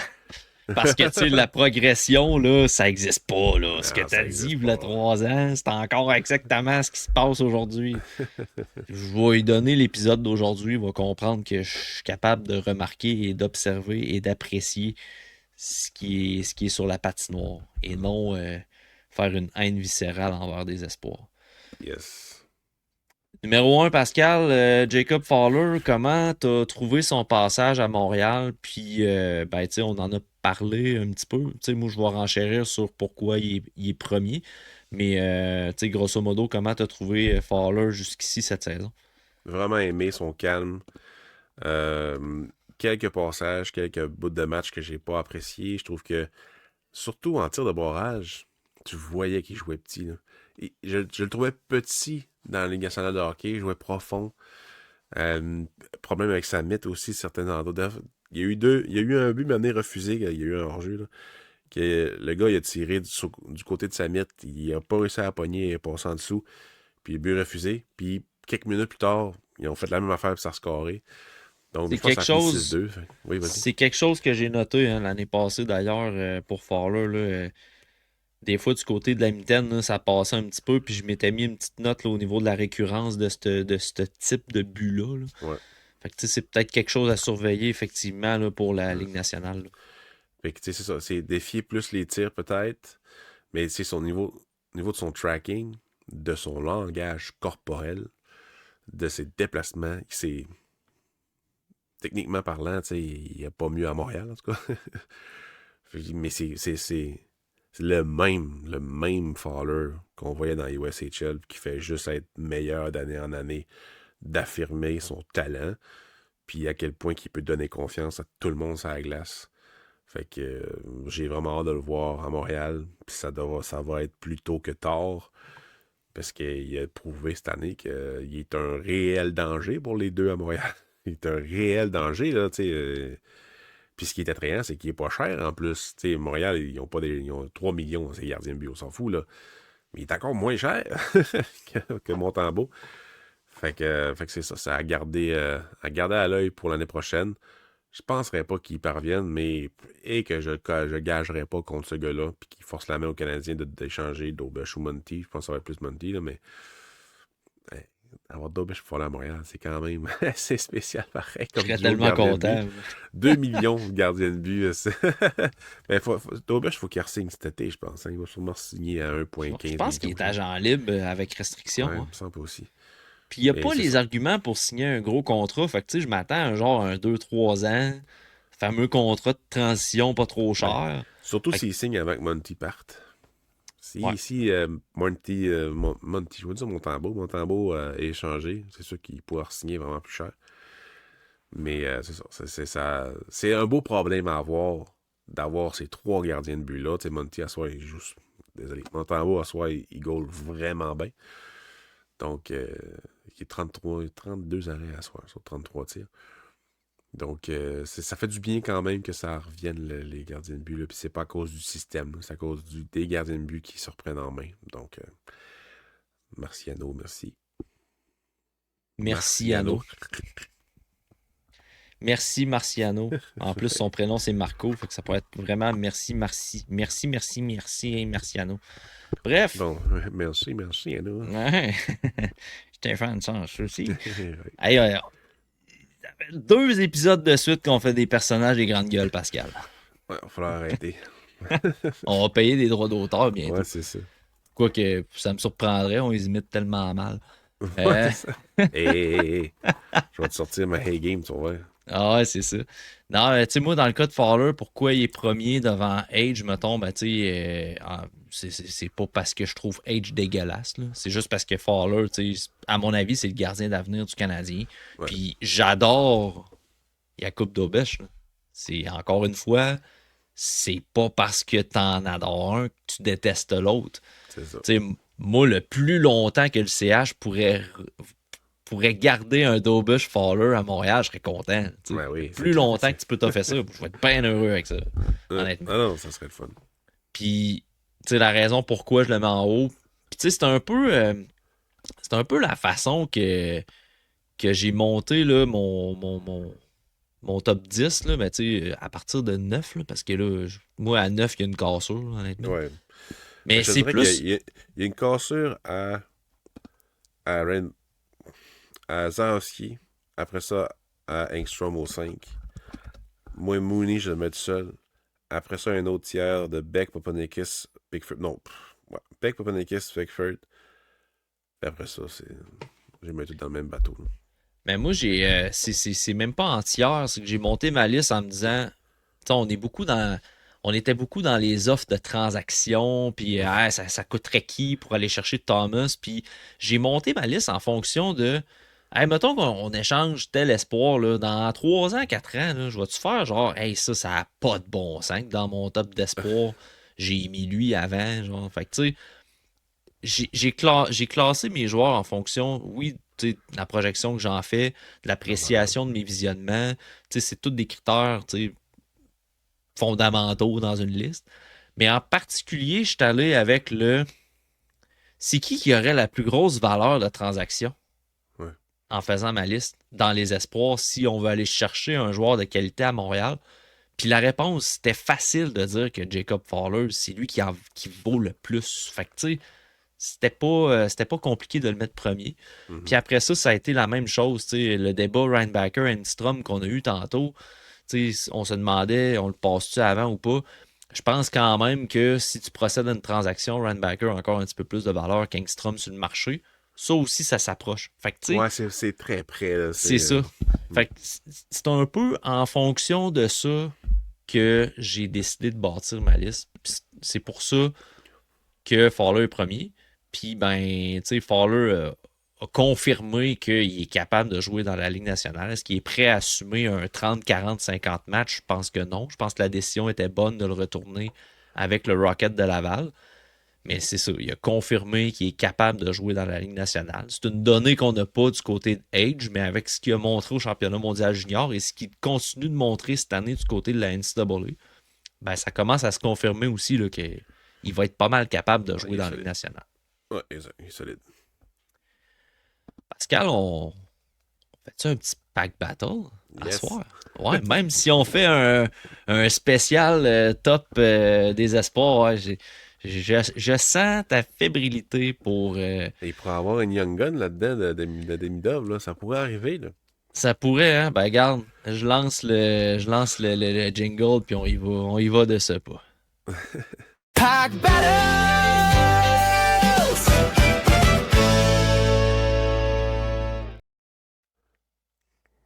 Parce que, tu sais, la progression, là, ça existe pas, là. Ce que Non, tu as ça dit existe il y a pas. 3 ans, c'est encore exactement ce qui se passe aujourd'hui. Je vais lui donner l'épisode d'aujourd'hui, il va comprendre que je suis capable de remarquer et d'observer et d'apprécier ce qui est sur la patinoire et non faire une haine viscérale envers des espoirs. Yes. Numéro un, Pascal, Jacob Fowler, comment t'as trouvé son passage à Montréal? Puis, ben, tu sais, on en a parlé un petit peu. Tu sais, moi, je vais renchérir sur pourquoi il est premier. Mais, tu sais, grosso modo, comment t'as trouvé Fowler jusqu'ici cette saison? Vraiment aimé son calme. Euh, Quelques passages, quelques bouts de match que j'ai pas appréciés. Je trouve que, surtout en tir de barrage, tu voyais qu'il jouait petit. Là. Je le trouvais petit dans la Ligue nationale de hockey. Il jouait profond. Problème avec sa mythe aussi, certains endroits. Il y a eu un but mené refusé, il y a eu un hors-jeu. Là, le gars, il a tiré du côté de sa mythe. Il a pas réussi à la pogner, il est passé en dessous. Puis le but refusé. Puis quelques minutes plus tard, ils ont fait la même affaire puis ça a scoré. Donc, C'est je pense que ça quelque a fini chose, 6-2. Oui, vas-y. c'est quelque chose que j'ai noté hein, l'année passée d'ailleurs pour Fowler. Là, des fois, du côté de la mitaine, là, ça passait un petit peu, puis je m'étais mis une petite note là, au niveau de la récurrence de ce type de but-là. Là. Ouais. Fait que tu sais, c'est peut-être quelque chose à surveiller effectivement là, pour la Hmm. Ligue nationale. Là. Fait que, tu sais, c'est ça. C'est défier plus les tirs, peut-être. Mais c'est son niveau de son tracking, de son langage corporel, de ses déplacements. C'est techniquement parlant, tu sais, il n'y a pas mieux à Montréal, en tout cas. Mais c'est le même Fowler qu'on voyait dans USHL, qui fait juste être meilleur d'année en année, d'affirmer son talent, puis à quel point il peut donner confiance à tout le monde sur la glace. Fait que j'ai vraiment hâte de le voir à Montréal, puis ça va être plus tôt que tard, parce qu'il a prouvé cette année qu'il est un réel danger pour les deux à Montréal. Il est un réel danger, là, tu sais. Puis ce qui est attrayant, c'est qu'il est pas cher en plus. Tu sais, Montréal, ils ont 3 millions, c'est gardien de but, on s'en fout, là. Mais il est encore moins cher que Montembeault. Fait que c'est ça, c'est à garder à l'œil pour l'année prochaine. Je penserais pas qu'il parvienne, mais que je gagerais pas contre ce gars-là, puis qu'il force la main aux Canadiens d'échanger Daubèche ou Monty. Je pense que ça va être plus Monty, là, mais hey, avoir Daubèche pour aller à Montréal, c'est quand même assez spécial pareil Je comme serais duo de tellement gardien de but. content. 2 millions de gardiens de but. Mais Daubèche, il faut qu'il re-signe cet été, je pense. Hein. Il va sûrement signer à Je 1,15 pense qu'il millions. est agent libre avec Ouais, restriction. il Hein. me semble aussi. Puis il n'y a Mais pas c'est les ça. arguments pour signer un gros contrat. Fait que tu sais, je m'attends à un genre un 2-3 ans. fameux contrat de transition pas trop Ouais. cher. Surtout Fait que, s'il signe avant que Monty parte. ouais. Si Monty, je veux dire Montembeault est échangé, c'est sûr qu'il pourra signer vraiment plus cher. Mais c'est ça. C'est un beau problème à avoir, d'avoir ces trois gardiens de but-là. Tu sais, Monty, à soi, il joue. Désolé. Montembeault, à soi, il goal vraiment bien. Donc, il est 32 arrêts à soi sur 33 tirs. Donc, ça fait du bien quand même que ça revienne, les gardiens de but. Là. Puis c'est pas à cause du système, là, c'est à cause des gardiens de but qui se reprennent en main. Donc, Marciano, merci. Merci, Marciano. Anno. Merci, Marciano. En plus, son prénom, c'est Marco. Fait que ça pourrait être vraiment merci, Marciano. Bref. Bon, merci, Anno. Ouais. J'étais un fan de ça aussi. Ouais. Hey, ça fait 2 épisodes de suite qu'on fait des personnages des grandes gueules, Pascal. Ouais, il va falloir arrêter. On va payer des droits d'auteur Ouais, bientôt. c'est ça. Quoique, ça me surprendrait, on les imite tellement mal. Ouais, c'est ça. Hé, je vais te sortir ma Hey Game, tu vas voir. Ah ouais, c'est ça. Non, tu sais, moi, dans le cas de Fowler, pourquoi il est premier devant Age, mettons, ben, tu sais, c'est pas parce que je trouve Age dégueulasse, là. C'est juste parce que Fowler, tu sais, à mon avis, c'est le gardien d'avenir du Canadien. Ouais, Puis j'adore Jakub Dobeš, là. C'est, encore une fois, c'est pas parce que t'en adores un que tu détestes l'autre. c'est ça. Tu sais, moi, le plus longtemps que le CH pourrait garder un Dobush Fowler à Montréal, je serais content. Tu sais. Ouais, oui, c'est Plus clair. longtemps que tu peux t'offrir ça, je vais être bien heureux avec ça, honnêtement. Ah non, ça serait le fun. Puis, tu sais, la raison pourquoi je le mets en haut, puis tu sais, c'est un peu la façon que j'ai monté là, mon top 10, là, mais tu sais, à partir de 9, là, parce que là, moi, à 9, il y a une cassure, là, honnêtement. Ouais. Ben, Mais je te c'est dirais qu'il plus. y a, il y a une cassure à, à Zahaski. Après ça, à Engstrom au 5. Moi, Mooney, je le mets tout seul. Après ça, un autre tiers de Beck, Papanikis, Pickford. Non, ouais. Beck, Papanikis, Pickford. Puis après ça, je les mets tout dans le même bateau. Là. Mais moi, c'est même pas entière. C'est que j'ai monté ma liste en me disant, tu sais, on était beaucoup dans les offres de transactions, puis ça coûterait qui pour aller chercher Thomas. Puis j'ai monté ma liste en fonction de, hey, mettons qu'on échange tel espoir, là, dans 3 ans, 4 ans, là, je vais-tu faire genre, hey, ça n'a pas de bon sens que dans mon top d'espoir, j'ai mis lui avant, genre. Fait que, tu sais, j'ai classé mes joueurs en fonction, oui, tu sais, de la projection que j'en fais, de La valeur. l'appréciation de mes visionnements. Tu sais, c'est tous des critères, tu sais, fondamentaux dans une liste. Mais en particulier, je suis allé avec le c'est qui aurait la plus grosse valeur de transaction Ouais. en faisant ma liste dans les espoirs si on veut aller chercher un joueur de qualité à Montréal. Puis la réponse, c'était facile de dire que Jacob Fowler, c'est lui qui vaut le plus. Fait que tu sais, c'était pas compliqué de le mettre premier. Puis Mhm. après ça, ça a été la même chose. Tu sais, le débat Reinbacker-Enstrom qu'on a eu tantôt, tu sais, on se demandait, on le passe-tu avant ou pas. Je pense quand même que si tu procèdes à une transaction, Reinbacker a encore un petit peu plus de valeur qu'Engstrom sur le marché. Ça aussi, ça s'approche. Fait que, tu sais, Ouais, c'est très près. Là, c'est ça. Mm. Fait que c'est un peu en fonction de ça que j'ai décidé de bâtir ma liste. Puis c'est pour ça que Fowler est premier. Puis, ben, tu sais, Fowler a confirmé qu'il est capable de jouer dans la Ligue nationale. Est-ce qu'il est prêt à assumer un 30, 40, 50 matchs? Je pense que non. Je pense que la décision était bonne de le retourner avec le Rocket de Laval. Mais c'est ça, il a confirmé qu'il est capable de jouer dans la Ligue nationale. C'est une donnée qu'on n'a pas du côté de Age, mais avec ce qu'il a montré au championnat mondial junior et ce qu'il continue de montrer cette année du côté de la NCAA, ben, ça commence à se confirmer aussi là, qu'il va être pas mal capable de Ouais, il jouer est dans la Ligue solide. nationale. Ouais, exact, il est solide. Pascal, on fait-tu un petit pack battle à Yes. soir? Ouais, même si on fait un spécial top des espoirs, ouais, je sens ta fébrilité pour. Et il pourrait avoir une Young Gun là-dedans de Demidov, là. Ça pourrait arriver, là. Ça pourrait, hein? Ben, garde, je lance le jingle, puis on y va de ce pas. Pack battles!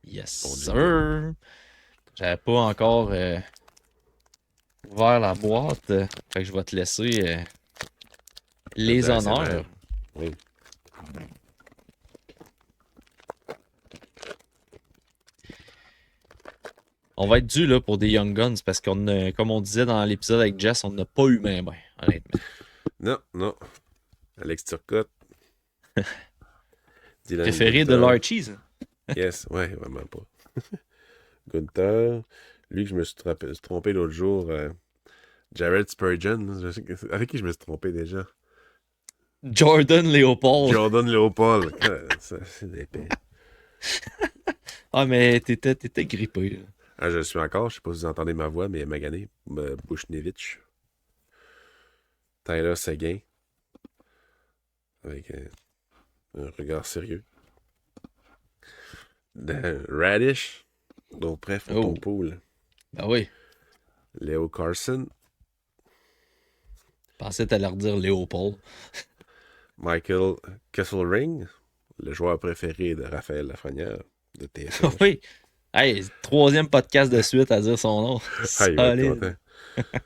Yes, Bon jingle. sir! J'avais pas encore ouvert la boîte. Fait que je vais te laisser les Fais de honneurs. l'ASMR. Oui. On va être dû là pour des Young Guns parce qu'on a, comme on disait dans l'épisode avec Jess, on n'a pas eu main ben, honnêtement. Non, non. Alex Turcotte. Dylan Préféré de Gunther. l'Archies. Yes, ouais, vraiment pas. Gunther. Lui que je me suis trompé l'autre jour. Jared Spurgeon. Avec qui je me suis trompé déjà? Jordan Leopold. Jordan Léopold. Ça, c'est épais. Ah, mais t'étais grippé. Là. Ah, je le suis encore. Je sais pas si vous entendez ma voix, mais Magané. Bushnevich. Tyler Seguin. Avec un regard sérieux. Radish. Donc, bref, pour ton Oh. pool. Ben oui. Leo Carson. Je pensais que t'allais redire Léopold. Michael Kesselring. Le joueur préféré de Raphaël Lafrenière de TSN. Oui. Hey, troisième podcast de suite à dire son nom. Ah, il va être Solide. content.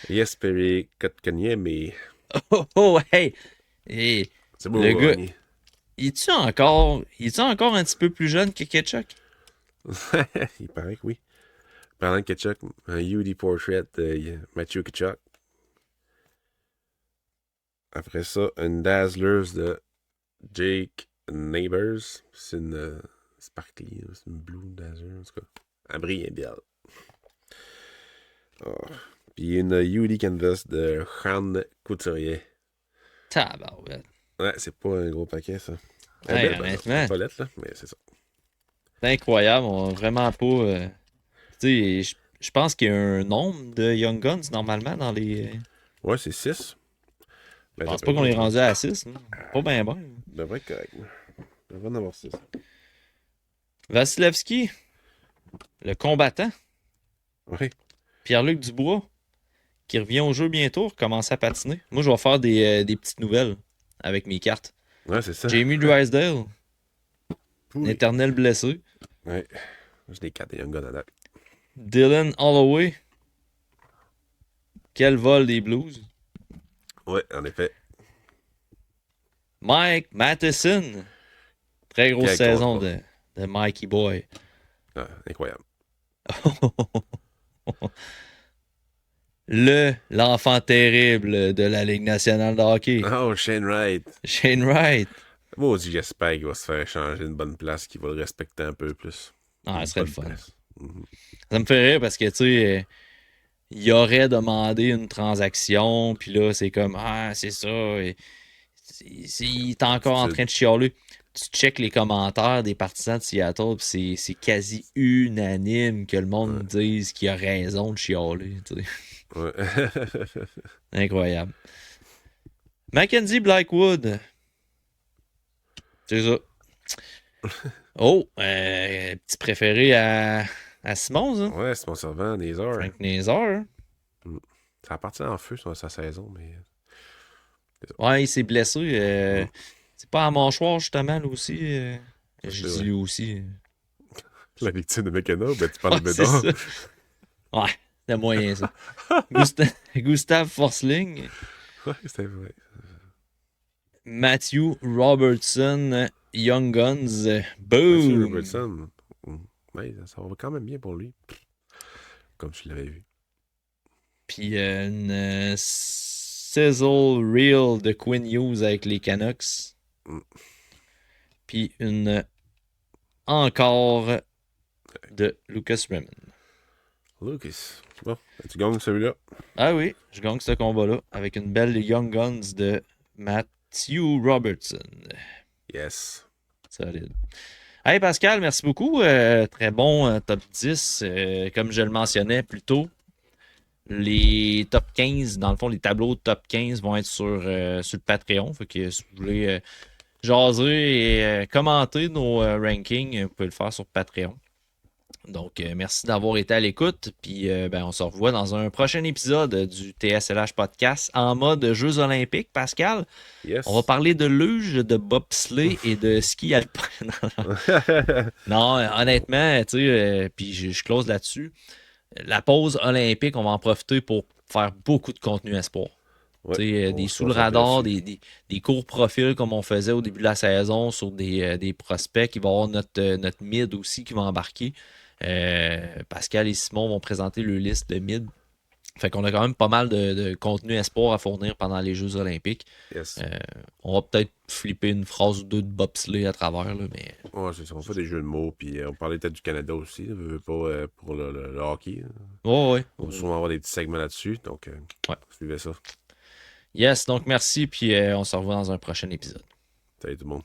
Jesperi Kotkaniemi. Oh, hey. Hey. C'est beau, Le gars- Ronnie. Il est-tu encore un petit peu plus jeune que Ketchuk? Il paraît que oui. Parlant de Ketchuk, un UD portrait de Matthew Ketchuk. Après ça, une Dazzlers de Jake Neighbors. C'est une Sparkly, c'est une Blue Dazzler, en tout cas. Elle brille bien. Oh. Puis une UD Canvas de Juan Couturier. Tabarouette. Ouais, c'est pas un gros paquet, ça. Ouais, Belle, honnêtement. c'est pas lettre, là, mais c'est ça. C'est incroyable. On a vraiment pas. Tu sais, je pense qu'il y a un nombre de Young Guns normalement dans les. Ouais, c'est 6. Je pense pas qu'on est rendu à 6. Pas bien bon. Devrait être correct. Devrait en avoir 6. Vasilevski, le combattant. Oui. Pierre-Luc Dubois, qui revient au jeu bientôt, commence à patiner. Moi, je vais faire des petites nouvelles avec mes cartes. Ouais, c'est ça. Jamie Drysdale, Oui. l'éternel blessé. Ouais. J'ai des 4 Young Guns à date. Dylan Holloway, quel vol des Blues. Ouais, en effet. Mike Matheson, très grosse Quel saison contrat. de Mikey Boy. Ah, incroyable. L'enfant terrible de la Ligue nationale de hockey, Oh, Shane Wright. Shane Wright. Moi, j'espère qu'il va se faire échanger une bonne place, qu'il va le respecter un peu plus. Ah, Une ce serait le bonne fun. place. Mhm. Ça me fait rire parce que, tu sais, il aurait demandé une transaction, puis là, c'est comme, ah, c'est ça, et il est encore en train de chialer. Tu checkes les commentaires des partisans de Seattle, puis c'est quasi unanime que le monde dise qu'il a raison de chialer. Tu sais. Ouais. Incroyable. Mackenzie Blackwood. C'est ça. Oh, petit préféré à Simons, hein? Ouais, c'est mon servant, des heures. Frank Nazar. Ça a parti en feu sur sa saison, mais. Ouais, il s'est blessé. C'est pas à mâchoire, justement, lui aussi. Ça, J'ai c'est dit vrai. lui aussi. La victime de McKenna, ben tu parles Ouais, de c'est Bédard. ça. Ouais, c'est moyen, ça. Gustave Forsling. Ouais, c'était vrai. Matthew Robertson. Young Guns. Matthew Boom! Robertson. Ouais, ça va quand même bien pour lui. Comme tu l'avais vu. Puis une Sizzle Reel de Quinn Hughes avec les Canucks. Mm. Puis une encore de Lucas Raymond. Lucas. Bon, ben, tu gagnes celui-là. Ah oui, je gagne ce combat-là avec une belle Young Guns de Matthew Robertson. Yes. Solide. Hey Pascal, merci beaucoup. Très bon top 10. Comme je le mentionnais plus tôt, les top 15, dans le fond, les tableaux de top 15 vont être sur le Patreon. Fait que si vous voulez jaser et commenter nos rankings, vous pouvez le faire sur Patreon. Donc, merci d'avoir été à l'écoute. Puis, on se revoit dans un prochain épisode du TSLH Podcast en mode Jeux Olympiques, Pascal. Yes. On va parler de luge, de bobsleigh et de ski alpin. Non, honnêtement, tu sais, puis je close là-dessus. La pause olympique, on va en profiter pour faire beaucoup de contenu espoir. Ouais, Des sous le radar, des courts profils comme on faisait au début de la saison sur des prospects. Il va y avoir notre mid aussi qui va embarquer. Pascal et Simon vont présenter leur liste de mid. Fait qu'on a quand même pas mal de contenu espoir à fournir pendant les Jeux Olympiques. Yes. On va peut-être flipper une phrase ou deux de bobsleigh à travers, là, mais Ouais, c'est ça. On fait des jeux de mots, puis on parlait peut-être du Canada aussi, là, pas pour le hockey. Là. ouais. On va sûrement avoir des petits segments là-dessus, donc Ouais. suivez ça. Yes, donc merci, puis on se revoit dans un prochain épisode. Salut tout le monde.